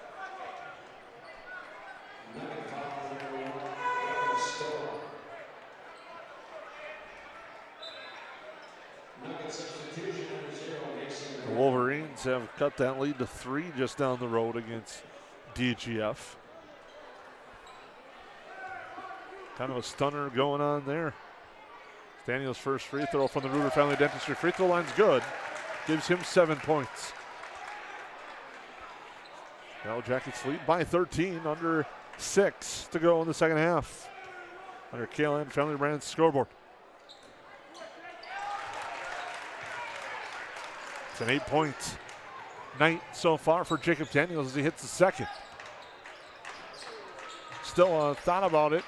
The Wolverines have cut that lead to 3 just down the road against DGF. Kind of a stunner going on there. Daniels' first free throw from the Rudder Family Dentistry free throw line's good. Gives him 7 points. Yellow Jackets lead by 13, under 6 to go in the second half. Under KLN Family Brands scoreboard. It's an 8-point night so far for Jacob Daniels as he hits the second. Still thought about it.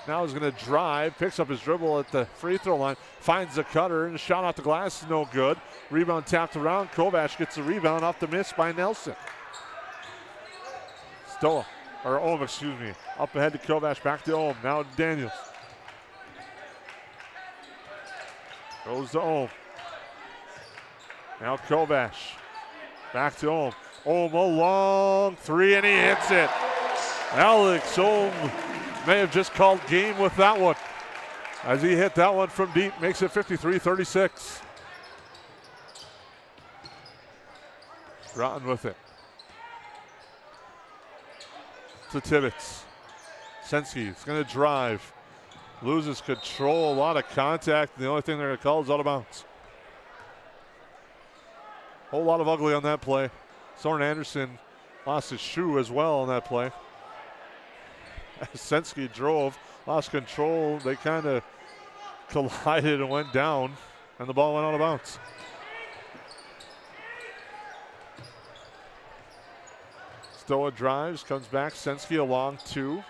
Now he's going to drive, picks up his dribble at the free throw line, finds the cutter, and a shot off the glass is no good. Rebound tapped around. Kovash gets the rebound off the miss by Nelson. Ohm, excuse me. Up ahead to Kovash, back to Ohm. Now to Daniels. Goes to Ohm. Now Kovash. Back to Ohm. Ohm, a long three, and he hits it. Alex Ohm may have just called game with that one, as he hit that one from deep, makes it 53-36. Groton with it. To Tibbetts. Senski's going to drive. Loses control, a lot of contact. The only thing they're going to call is out of bounds. Whole lot of ugly on that play. Soren Anderson lost his shoe as well on that play. Senski drove, lost control. They kind of collided and went down, and the ball went out of bounds. Stoa drives, comes back. Senski along two.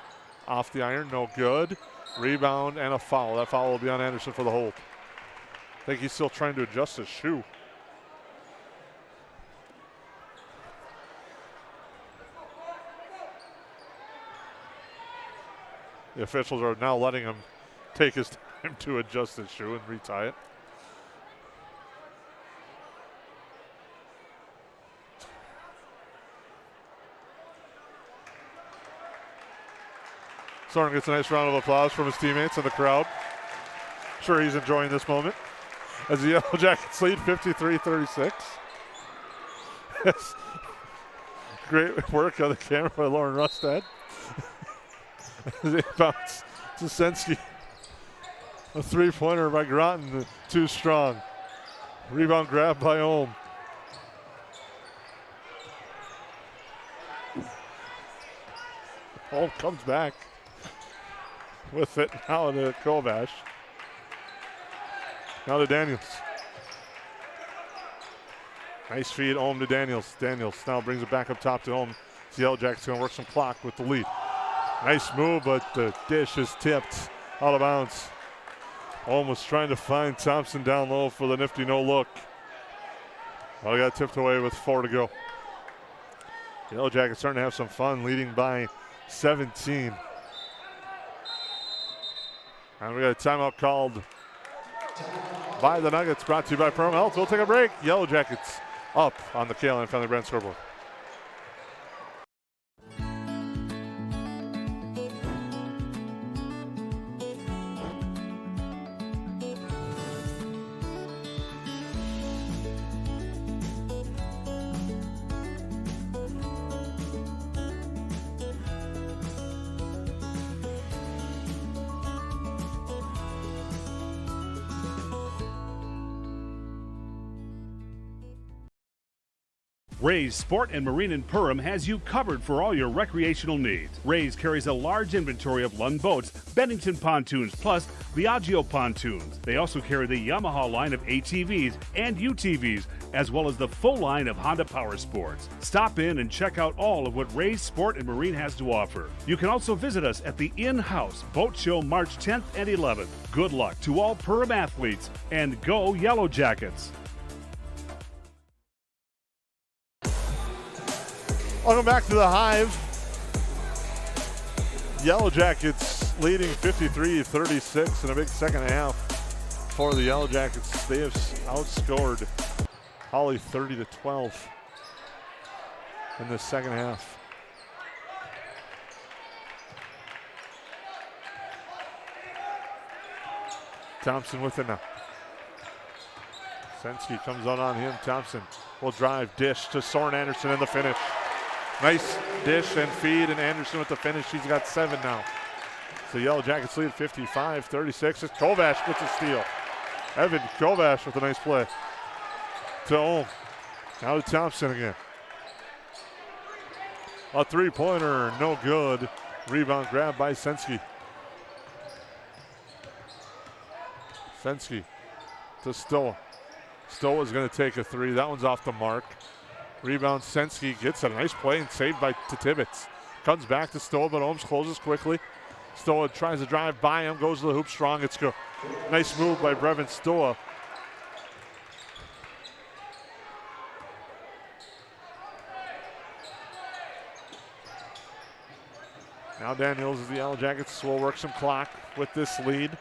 Off the iron, no good. Rebound and a foul. That foul will be on Anderson for the hold. I think he's still trying to adjust his shoe. The officials are now letting him take his time to adjust his shoe and retie it. Soren gets a nice round of applause from his teammates and the crowd. Sure, he's enjoying this moment as the Yellow Jackets lead 53-36. Great work on the camera by Lauren Rustad. As it bounces to Senski. A three-pointer by Groton, too strong. Rebound grab by Ohm. Ohm comes back with it now to Kovash. Now to Daniels. Nice feed, Ohm to Daniels. Daniels now brings it back up top to Ohm. The Yellow Jackets going to work some clock with the lead. Nice move, but the dish is tipped out of bounds. Ohm was trying to find Thompson down low for the nifty no look. Well, he got tipped away with 4 to go. Yellow Jackets starting to have some fun, leading by 17. And we got a timeout called by the Nuggets, brought to you by Perham Health. We'll take a break. Yellow Jackets up on the KLN Family Brand scoreboard. Ray's Sport and Marine in Perham has you covered for all your recreational needs. Ray's carries a large inventory of Lund boats, Bennington pontoons, plus Viaggio pontoons. They also carry the Yamaha line of ATVs and UTVs, as well as the full line of Honda Power Sports. Stop in and check out all of what Ray's Sport and Marine has to offer. You can also visit us at the in-house boat show March 10th and 11th. Good luck to all Perham athletes, and go Yellow Jackets! Welcome back to the Hive. Yellow Jackets leading 53-36 in a big second half for the Yellow Jackets. They have outscored Hawley 30-12 in the second half. Thompson with it now. Senski comes out on him. Thompson will drive, dish to Soren Anderson and the finish. Nice dish and feed, and Anderson with the finish. He's got 7 now. So Yellow Jackets lead 55-36 as Kovash gets a steal. Evan Kovash with a nice play. To Ohm. Now to Thompson again. A three-pointer, no good. Rebound grab by Senski. Senski to Stoa. Stoa is going to take a three. That one's off the mark. Rebound, Senski gets a nice play and saved by Tibbetts. Comes back to Stoa, but Ohms closes quickly. Stoa tries to drive by him, goes to the hoop strong. It's good. Nice move by Brevin Stoa. Now Daniels, as the Yellow Jackets will work some clock with this lead.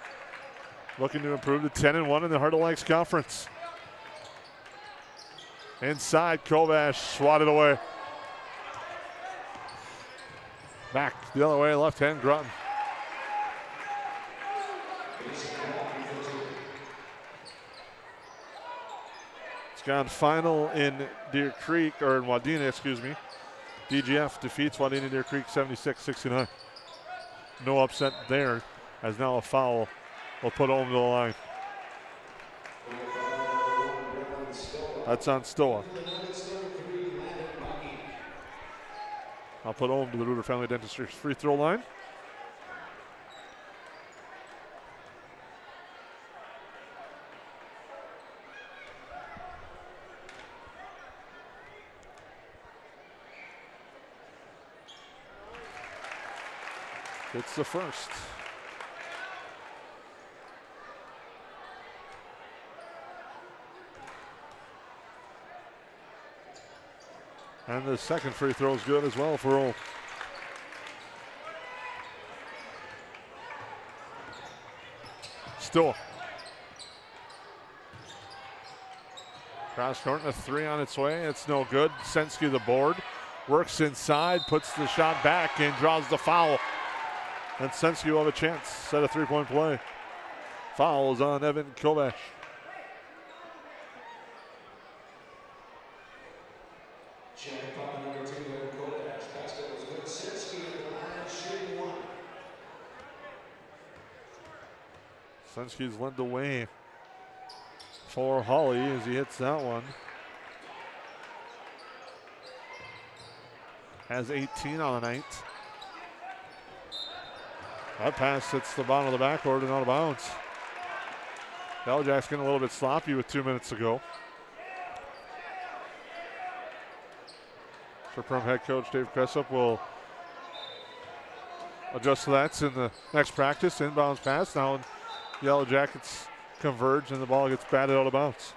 Looking to improve to 10-1 in the Heart of Lakes Conference. Inside, Kovash swatted away. Back the other way, left hand, Grutton. It's gone final in Deer Creek, or in Wadena, excuse me. DGF defeats Wadena Deer Creek 76-69. No upset there, as now a foul will put Ohm to the line. That's on Stoa. I'll put Ohm to the Reuter Family Dentistry free throw line. It's the first. And the second free throw is good as well for Ohm. Still. Cross court and a three on its way. It's no good. Sensky the board. Works inside, puts the shot back and draws the foul. And Sensky will have a chance. Set a three-point play. Foul is on Evan Kovash. Sensky's led the way for Hawley as he hits that one. Has 18 on the night. That pass hits the bottom of the backboard and out of bounds. Yellow Jacks getting a little bit sloppy with 2 minutes to go. For Perham head coach Dave Cressup will adjust to that in the next practice. Inbounds pass now. Yellow Jackets converge and the ball gets batted out of bounds.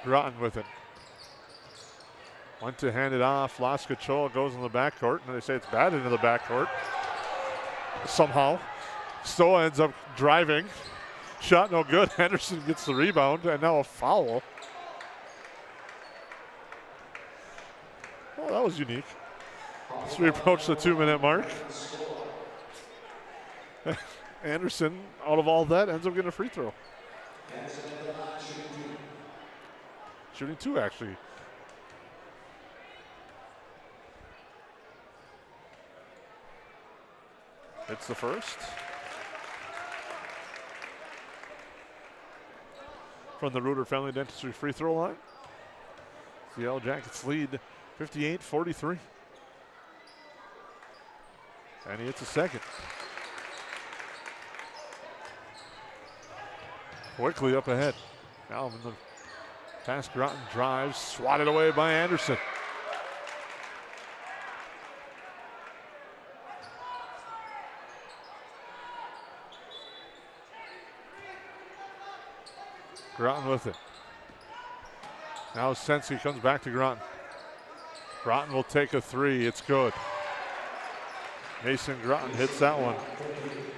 Groton with it. Went to hand it off. Laskachoa goes in the backcourt, and they say it's batted into the backcourt. Somehow. Stoa ends up driving. Shot no good. Henderson gets the rebound, and now a foul. Well, that was unique. As we approach the 2-minute mark. Anderson, out of all that, ends up getting a free throw. Shooting two, actually. It's the first. From the Reuter Family Dentistry free throw line. The Yellow Jackets lead 58-43. And he hits a second. Quickly up ahead. Now in the pass, Groton drives, swatted away by Anderson. Groton with it. Now Sensky comes back to Groton. Groton will take a three. It's good. Mason Groton hits that one.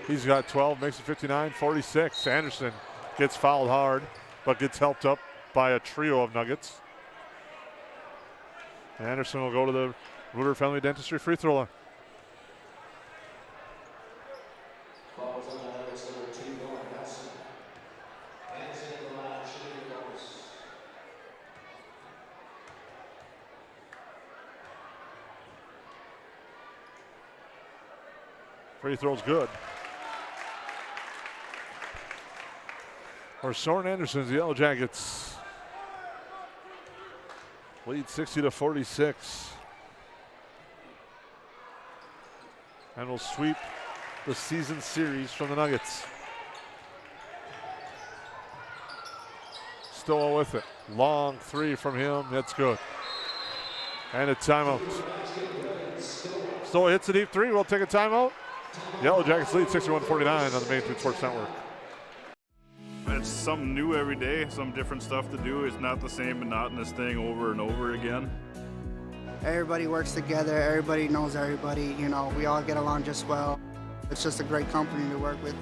He's got 12, makes it 59-46. Anderson gets fouled hard, but gets helped up by a trio of Nuggets. Anderson will go to the Reuter Family Dentistry free throw line. Free throw's good. For Soren Anderson's Yellow Jackets lead 60-46. And will sweep the season series from the Nuggets. Stoll with it. Long three from him. That's good. And a timeout. Stoll hits a deep three. We'll take a timeout. Yellow Jackets lead 61-49 on the Main Street Sports Network. It's something new every day, some different stuff to do. It's not the same monotonous thing over and over again. Everybody works together, everybody knows everybody, you know, we all get along just well. It's just a great company to work with.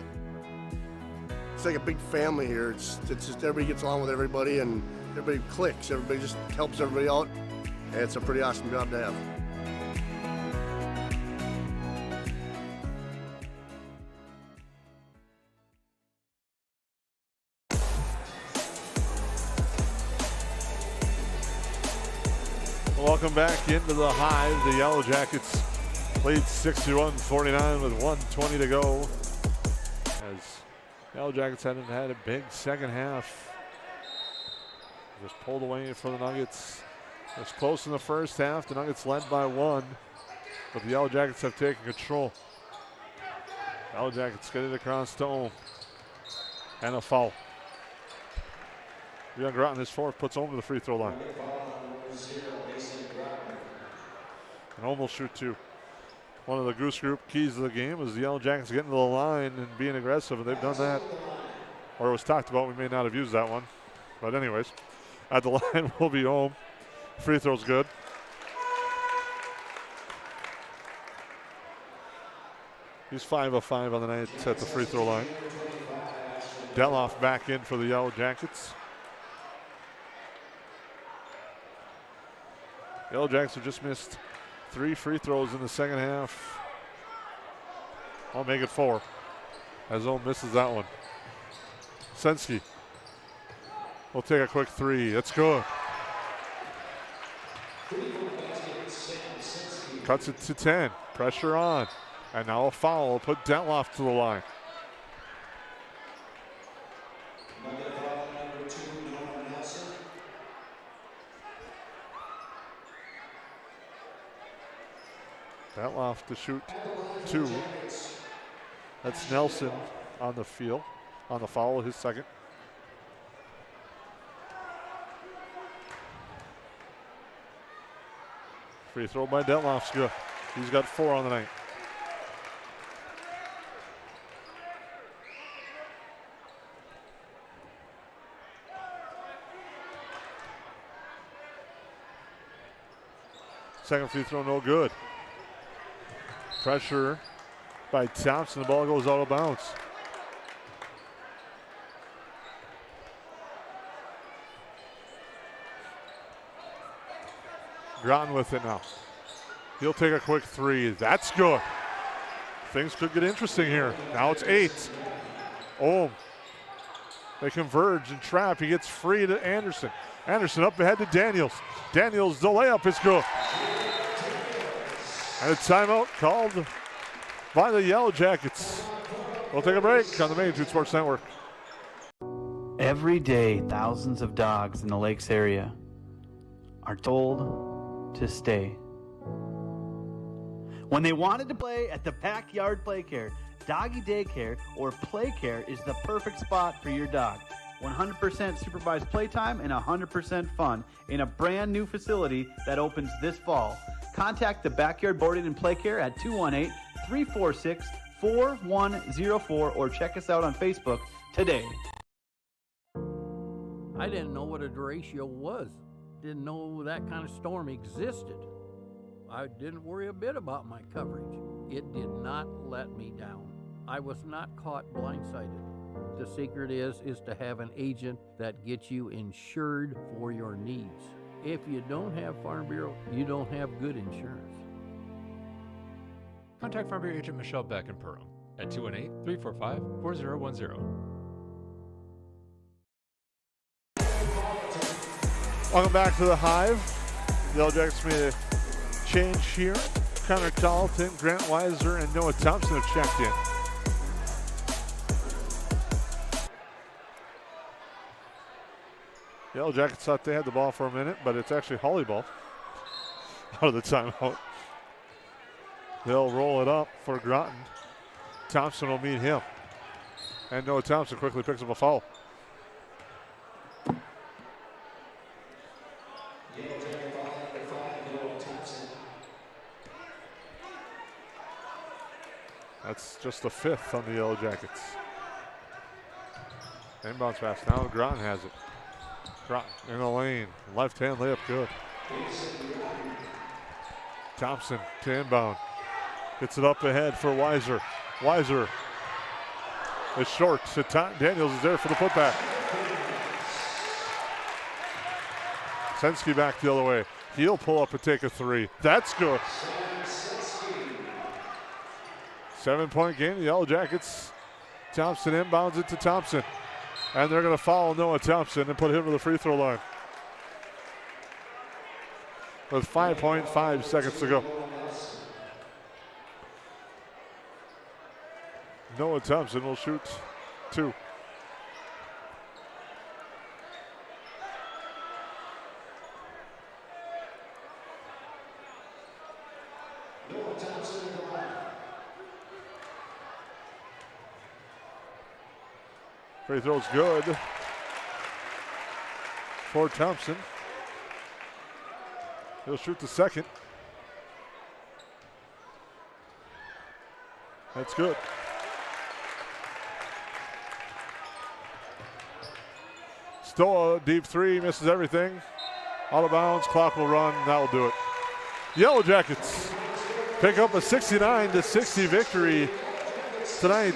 It's like a big family here. It's just everybody gets along with everybody and everybody clicks. Everybody just helps everybody out. And it's a pretty awesome job to have. Welcome back into the Hive. The Yellow Jackets lead 61-49 with 1:20 to go. As Yellow Jackets hadn't had a big second half. Just pulled away for the Nuggets. It was close in the first half. The Nuggets led by 1, but the Yellow Jackets have taken control. Yellow Jackets get it across to Ohm. And a foul. Young Groton, his fourth, puts Ohm to the free throw line. And Ohm will shoot 2. One of the Goose Group keys of the game is the Yellow Jackets getting to the line and being aggressive, and they've done that. Or it was talked about, we may not have used that one. But anyways, at the line will be Ohm. Free throw's good. He's 5 of 5 on the night at the free throw line. Deloff back in for the Yellow Jackets. Yellow Jackets have just missed 3 free throws in the second half. I'll make it 4 as Ohm misses that one. Sensky will take a quick 3. That's good. Cuts it to 10. Pressure on. And now a foul will put Detloff to the line. Detloff to shoot 2. That's Nelson on the field. On the foul, his second. Free throw by Detloff's good. He's got 4 on the night. Second free throw, no good. Pressure by Thompson. The ball goes out of bounds. Groton with it now. He'll take a quick 3. That's good. Things could get interesting here. Now it's 8. Ohm. They converge and trap. He gets free to Anderson. Anderson up ahead to Daniels. Daniels, the layup is good. And a timeout called by the Yellow Jackets. We'll take a break on the Main Street Sports Network. Every day, thousands of dogs in the Lakes area are told to stay. When they wanted to play at the Backyard Playcare, Doggy Daycare, or Playcare is the perfect spot for your dog. 100% supervised playtime and 100% fun in a brand new facility that opens this fall. Contact the Backyard Boarding and Playcare at 218-346-4104 or check us out on Facebook today. I didn't know what a derecho was. Didn't know that kind of storm existed. I didn't worry a bit about my coverage. It did not let me down. I was not caught blindsided. The secret is to have an agent that gets you insured for your needs. If you don't have Farm Bureau, you don't have good insurance. Contact Farm Bureau agent Michelle Beck in Perham at 218-345-4010. Welcome back to the Hive. The Yellow Jackets made a change here. Connor Carlton, Grant Weiser, and Noah Thompson have checked in. Yellow Jackets thought they had the ball for a minute, but it's actually Hawley ball out of the timeout. They'll roll it up for Groton. Thompson will meet him. And Noah Thompson quickly picks up a foul. That's just the 5th on the Yellow Jackets. Inbounds pass. Now Groton has it. Groton in the lane. Left-hand layup good. Thompson to inbound. Gets it up ahead for Weiser. Weiser is short. Daniels is there for the putback. Sensky back the other way. He'll pull up and take a 3. That's good. 7-point game. The Yellow Jackets. Thompson inbounds it to Thompson. And they're going to foul Noah Thompson and put him to the free throw line. With 5.5 seconds to go. Noah Thompson will shoot 2. Free throw's good for Thompson. He'll shoot the second. That's good. Still a deep 3, misses everything. Out of bounds, clock will run, that will do it. Yellow Jackets pick up a 69-60 victory tonight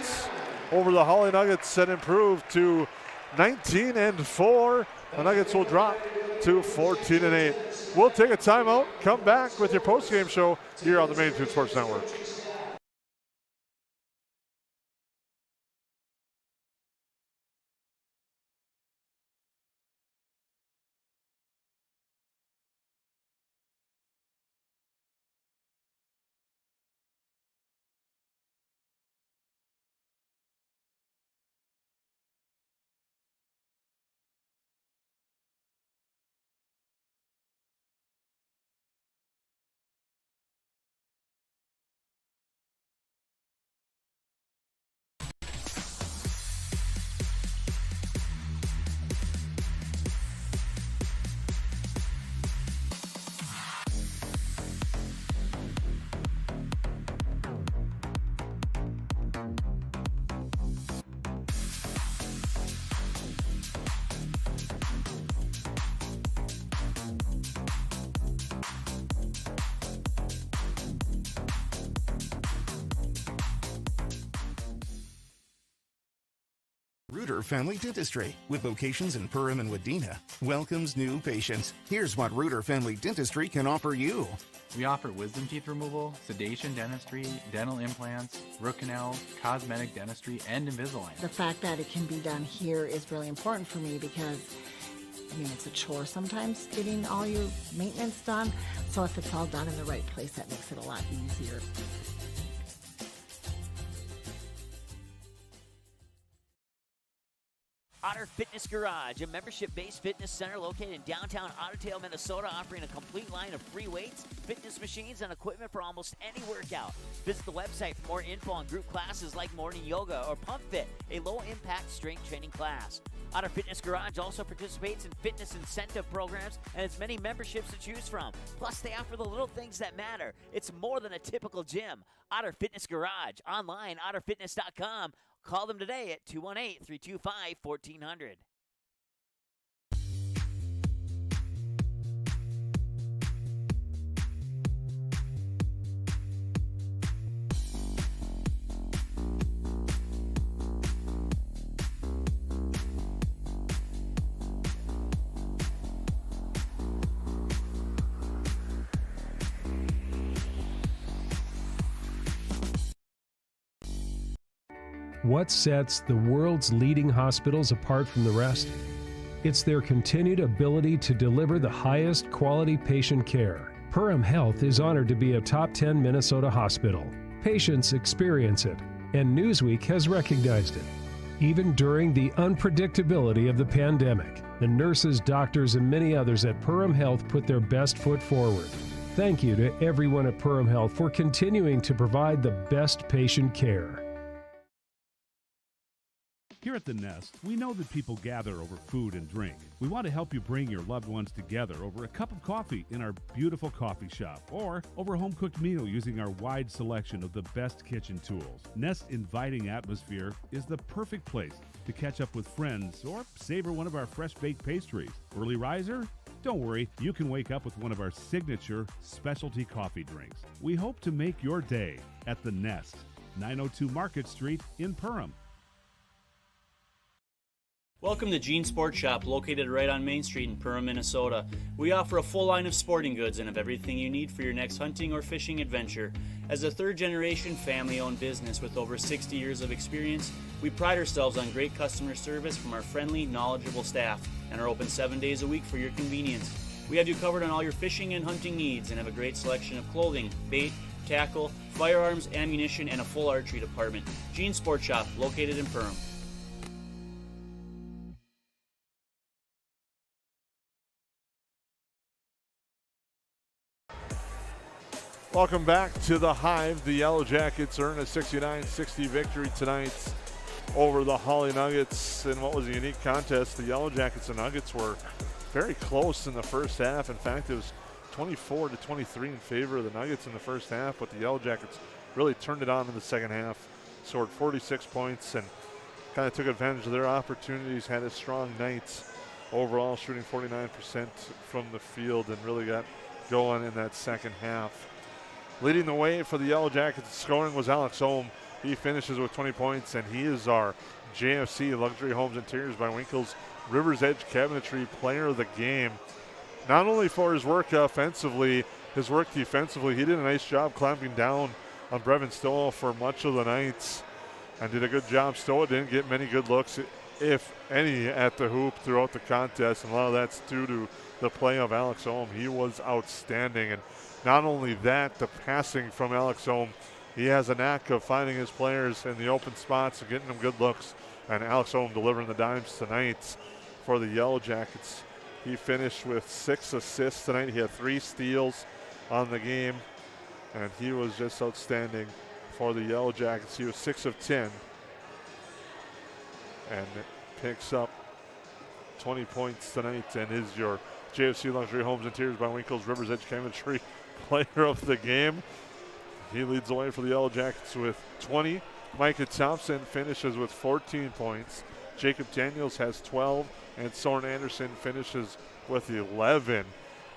over the Hawley Nuggets and improve to 19-4. The Nuggets will drop to 14-8. We'll take a timeout, come back with your postgame show here on the Main Street Sports Network. Reuter Family Dentistry, with locations in Perham and Wadena, welcomes new patients. Here's what Reuter Family Dentistry can offer you. We offer wisdom teeth removal, sedation dentistry, dental implants, root canals, cosmetic dentistry, and Invisalign. The fact that it can be done here is really important for me because, it's a chore sometimes getting all your maintenance done. So if it's all done in the right place, that makes it a lot easier. Otter Fitness Garage, a membership-based fitness center located in downtown Ottertail, Minnesota, offering a complete line of free weights, fitness machines, and equipment for almost any workout. Visit the website for more info on group classes like morning yoga or Pump Fit, a low-impact strength training class. Otter Fitness Garage also participates in fitness incentive programs and has many memberships to choose from. Plus, they offer the little things that matter. It's more than a typical gym. Otter Fitness Garage, online, otterfitness.com. Call them today at 218-325-1400. What sets the world's leading hospitals apart from the rest? It's their continued ability to deliver the highest quality patient care. Perham Health is honored to be a top 10 Minnesota hospital. Patients experience it, and Newsweek has recognized it. Even during the unpredictability of the pandemic, the nurses, doctors, and many others at Perham Health put their best foot forward. Thank you to everyone at Perham Health for continuing to provide the best patient care. Here at the Nest, we know that people gather over food and drink. We want to help you bring your loved ones together over a cup of coffee in our beautiful coffee shop or over a home-cooked meal using our wide selection of the best kitchen tools. Nest's inviting atmosphere is the perfect place to catch up with friends or savor one of our fresh-baked pastries. Early riser? Don't worry, you can wake up with one of our signature specialty coffee drinks. We hope to make your day at the Nest, 902 Market Street in Perham. Welcome to Gene Sports Shop, located right on Main Street in Perham, Minnesota. We offer a full line of sporting goods and have everything you need for your next hunting or fishing adventure. As a third-generation family-owned business with over 60 years of experience, we pride ourselves on great customer service from our friendly, knowledgeable staff and are open 7 days a week for your convenience. We have you covered on all your fishing and hunting needs and have a great selection of clothing, bait, tackle, firearms, ammunition, and a full archery department. Gene Sports Shop, located in Perham. Welcome back to the Hive. The Yellow Jackets earn a 69-60 victory tonight over the Hawley Nuggets in what was a unique contest. The Yellow Jackets and Nuggets were very close in the first half. In fact, it was 24-23 in favor of the Nuggets in the first half, but the Yellow Jackets really turned it on in the second half, scored 46 points, and kind of took advantage of their opportunities, had a strong night overall, shooting 49% from the field, and really got going in that second half. Leading the way for the Yellow Jackets scoring was Alex Ohm. He finishes with 20 points, and he is our JFC Luxury Homes Interiors by Winkles Rivers Edge Cabinetry Player of the Game. Not only for his work offensively, his work defensively, he did a nice job clamping down on Brevin Stoll for much of the night and did a good job. Stoll didn't get many good looks, if any, at the hoop throughout the contest, and a lot of that's due to the play of Alex Ohm. He was outstanding, and not only that, the passing from Alex Ohm, he has a knack of finding his players in the open spots and getting them good looks, and Alex Ohm delivering the dimes tonight for the Yellow Jackets. He finished with 6 assists tonight. He had 3 steals on the game, and he was just outstanding for the Yellow Jackets. He was 6 of 10 and picks up 20 points tonight and is your JFC Luxury Homes Interiors by Winkles Rivers Edge Cabinetry Player of the Game. He leads the way for the Yellow Jackets with 20. Micah Thompson finishes with 14 points. Jacob Daniels has 12, and Soren Anderson finishes with 11.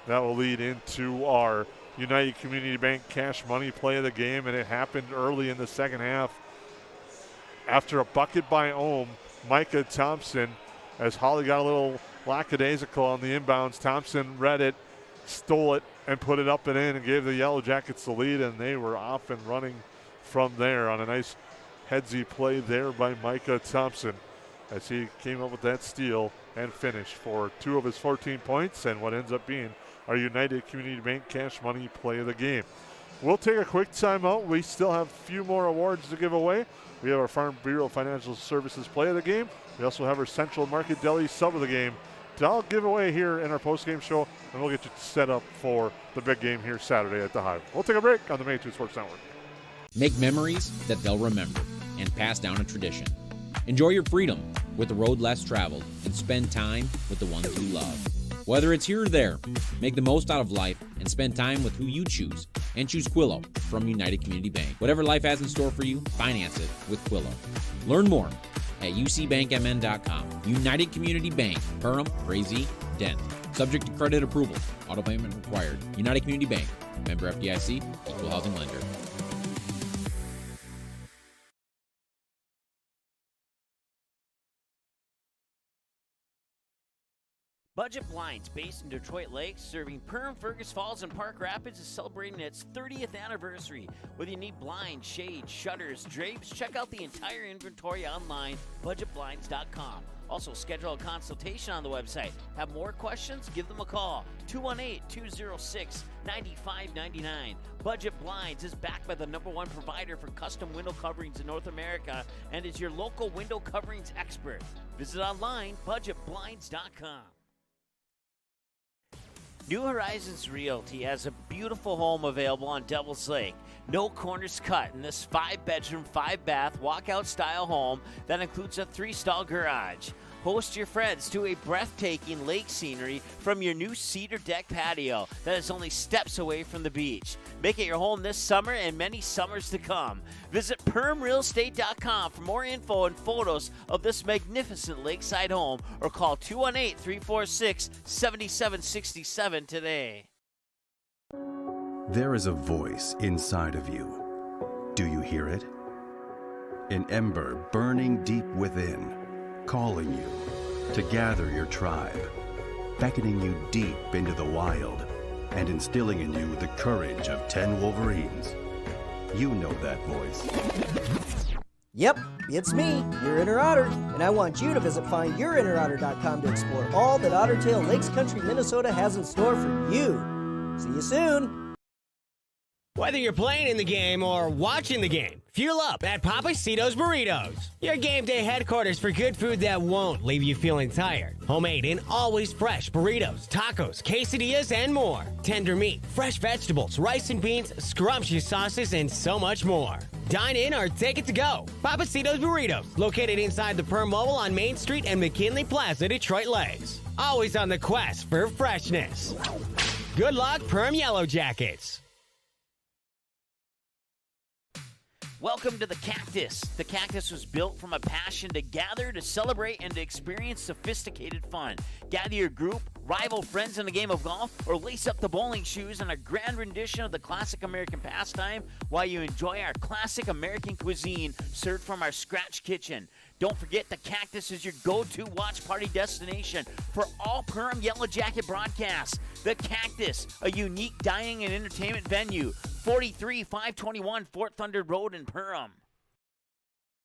That will lead into our United Community Bank Cash Money Play of the Game, and it happened early in the second half. After a bucket by Ohm, Micah Thompson, as Hawley got a little lackadaisical on the inbounds, Thompson read it, stole it, and put it up and in and gave the Yellow Jackets the lead, and they were off and running from there on a nice headsy play there by Micah Thompson as he came up with that steal and finished for 2 of his 14 points and what ends up being our United Community Bank Cash Money Play of the Game. We'll take a quick timeout. We still have a few more awards to give away. We have our Farm Bureau Financial Services Play of the Game. We also have our Central Market Deli Sub of the Game. I'll give away here in our post-game show, and we'll get you set up for the big game here Saturday at the Hive. We'll take a break on the Main 2 Sports Network. Make memories that they'll remember and pass down a tradition. Enjoy your freedom with the road less traveled and spend time with the ones you love. Whether it's here or there, make the most out of life and spend time with who you choose. And choose Quillo from United Community Bank. Whatever life has in store for you, finance it with Quillo. Learn more at ucbankmn.com. United Community Bank, Perham, Crazy, Dent. Subject to credit approval. Auto payment required. United Community Bank. Member FDIC. Equal housing lender. Budget Blinds, based in Detroit Lakes, serving Perham, Fergus Falls, and Park Rapids, is celebrating its 30th anniversary. Whether you need blinds, shades, shutters, drapes, check out the entire inventory online, budgetblinds.com. Also, schedule a consultation on the website. Have more questions? Give them a call, 218-206-9599. Budget Blinds is backed by the #1 provider for custom window coverings in North America and is your local window coverings expert. Visit online, budgetblinds.com. New Horizons Realty has a beautiful home available on Devil's Lake. No corners cut in this 5-bedroom, 5-bath, walkout-style home that includes a 3-stall garage. Host your friends to a breathtaking lake scenery from your new cedar deck patio that is only steps away from the beach. Make it your home this summer and many summers to come. Visit PermRealEstate.com for more info and photos of this magnificent lakeside home, or call 218-346-7767 today. There is a voice inside of you. Do you hear it? An ember burning deep within, calling you to gather your tribe, beckoning you deep into the wild, and instilling in you the courage of 10 Wolverines. You know that voice. Yep, it's me, your inner otter, and I want you to visit findyourinnerotter.com to explore all that Ottertail Lakes Country, Minnesota has in store for you. See you soon. Whether you're playing in the game or watching the game, fuel up at Papacito's Burritos. Your game day headquarters for good food that won't leave you feeling tired. Homemade and always fresh burritos, tacos, quesadillas, and more. Tender meat, fresh vegetables, rice and beans, scrumptious sauces, and so much more. Dine in or take it to go. Papacito's Burritos, located inside the Perham Mobile on Main Street and McKinley Plaza, Detroit Lakes. Always on the quest for freshness. Good luck, Perham Yellow Jackets. Welcome to the Cactus. The Cactus was built from a passion to gather, to celebrate, and to experience sophisticated fun. Gather your group, rival friends in a game of golf, or lace up the bowling shoes in a grand rendition of the classic American pastime while you enjoy our classic American cuisine served from our scratch kitchen. Don't forget, the Cactus is your go-to watch party destination for all Perham Yellow Jacket broadcasts. The Cactus, a unique dining and entertainment venue, 43521 Fort Thunder Road in Perham.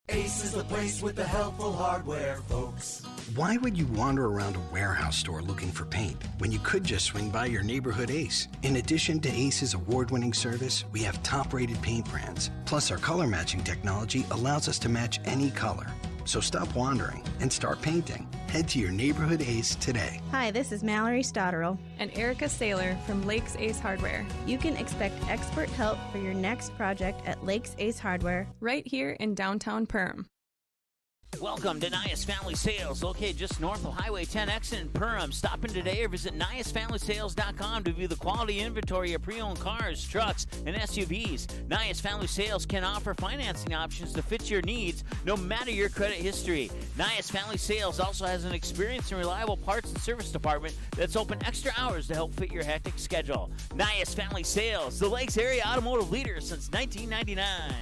Ace is the place with the helpful hardware, folks. Why would you wander around a warehouse store looking for paint when you could just swing by your neighborhood Ace? In addition to Ace's award-winning service, we have top-rated paint brands. Plus, our color matching technology allows us to match any color. So stop wandering and start painting. Head to your neighborhood Ace today. Hi, this is Mallory Stotterell and Erica Saylor from Lakes Ace Hardware. You can expect expert help for your next project at Lakes Ace Hardware, right here in downtown Perham. Welcome to Nias Family Sales, located just north of Highway 10 exit in Perham. Stop in today or visit NiasFamilySales.com to view the quality inventory of pre-owned cars, trucks, and SUVs. Nias Family Sales can offer financing options to fit your needs, no matter your credit history. Nias Family Sales also has an experienced and reliable parts and service department that's open extra hours to help fit your hectic schedule. Nias Family Sales, the Lakes area automotive leader since 1999.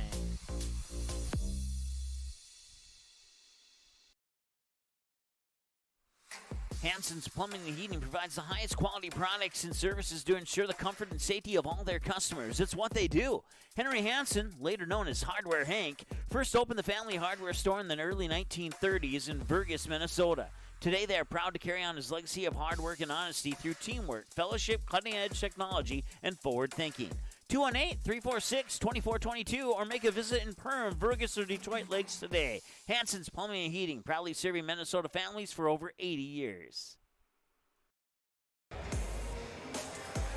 Hansen's Plumbing and Heating provides the highest quality products and services to ensure the comfort and safety of all their customers. It's what they do. Henry Hansen, later known as Hardware Hank, first opened the family hardware store in the early 1930s in Burgess, Minnesota. Today, they are proud to carry on his legacy of hard work and honesty through teamwork, fellowship, cutting-edge technology, and forward thinking. 218-346-2422 or make a visit in Perham, Burgess, or Detroit Lakes today. Hansen's Plumbing and Heating, proudly serving Minnesota families for over 80 years.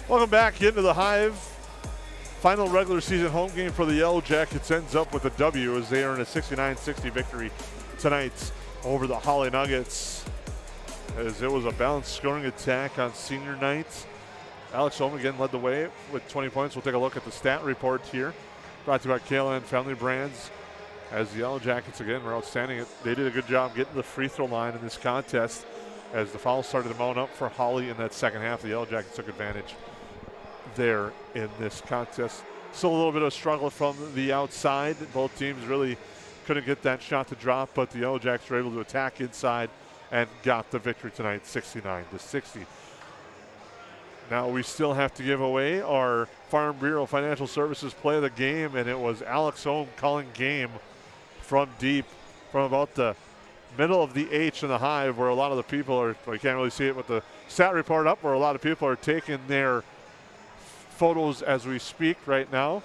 Welcome back into the Hive. Final regular season home game for the Yellow Jackets ends up with a W as they earn a 69-60 victory tonight over the Hawley Nuggets, as it was a balanced scoring attack on senior night. Alex Holm again led the way with 20 points. We'll take a look at the stat report here. Brought to you by KLN Family Brands. As the Yellow Jackets again were outstanding. They did a good job getting to the free throw line in this contest as the fouls started to mount up for Hawley in that second half. The Yellow Jackets took advantage there in this contest. Still a little bit of a struggle from the outside. Both teams really couldn't get that shot to drop, but the Yellow Jackets were able to attack inside and got the victory tonight, 69-60. Now we still have to give away our Farm Bureau Financial Services play of the game, and it was Alex Holm calling game from deep, from about the middle of the H in the Hive, where a lot of the people are, well, you can't really see it with the stat report up, where a lot of people are taking their photos as we speak right now.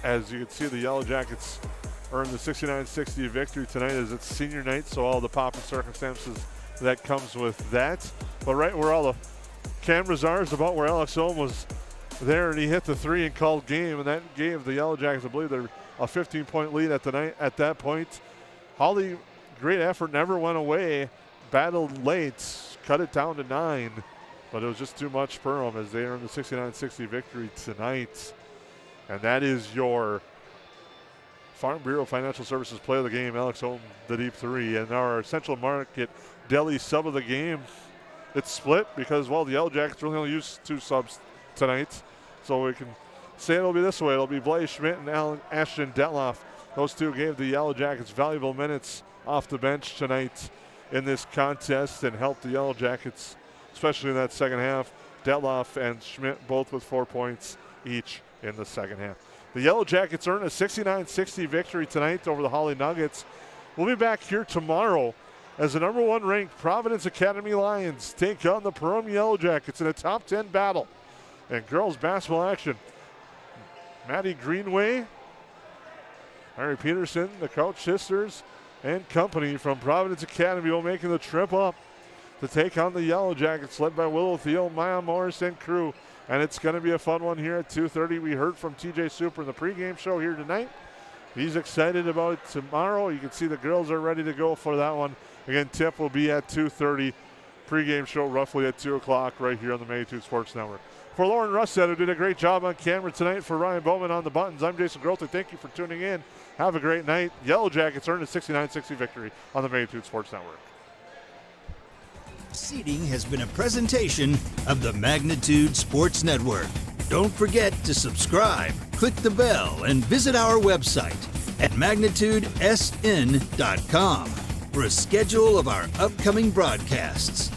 As you can see, the Yellow Jackets earned the 69-60 victory tonight as it's senior night, so all the pomp and circumstances that comes with that. But right where all the cameras are is about where Alex Holm was there, and he hit the three and called game, and that gave the Yellow Jackets, I believe, they're a 15-point lead at that point. Hawley, great effort, never went away, battled late, cut it down to 9, but it was just too much for them as they earned the 69-60 victory tonight. And that is your Farm Bureau Financial Services play of the game. Alex Holm, the deep three. And our Central Market Deli sub of the game. It's split because, well, the Yellow Jackets really only used 2 subs tonight. So we can say it'll be this way. It'll be Blaise Schmidt and Ashton Detloff. Those two gave the Yellow Jackets valuable minutes off the bench tonight in this contest and helped the Yellow Jackets, especially in that second half. Detloff and Schmidt both with 4 points each in the second half. The Yellow Jackets earned a 69-60 victory tonight over the Hawley Nuggets. We'll be back here tomorrow as the number 1 ranked Providence Academy Lions take on the Perham Yellow Jackets in a top 10 battle. And girls basketball action. Maddie Greenway, Mary Peterson, the Crouch sisters, and company from Providence Academy will making the trip up to take on the Yellow Jackets, led by Willow Thiel, Maya Morris, and crew. And it's going to be a fun one here at 2:30. We heard from TJ Super in the pregame show here tonight. He's excited about it tomorrow. You can see the girls are ready to go for that one. Again, tip will be at 2:30. Pregame show roughly at 2 o'clock right here on the Magnitude Sports Network. For Lauren Russet, who did a great job on camera tonight, for Ryan Bowman on the buttons, I'm Jason Grother. Thank you for tuning in. Have a great night. Yellow Jackets earned a 69-60 victory on the Magnitude Sports Network. Seating has been a presentation of the Magnitude Sports Network. Don't forget to subscribe, click the bell, and visit our website at magnitudesn.com for a schedule of our upcoming broadcasts.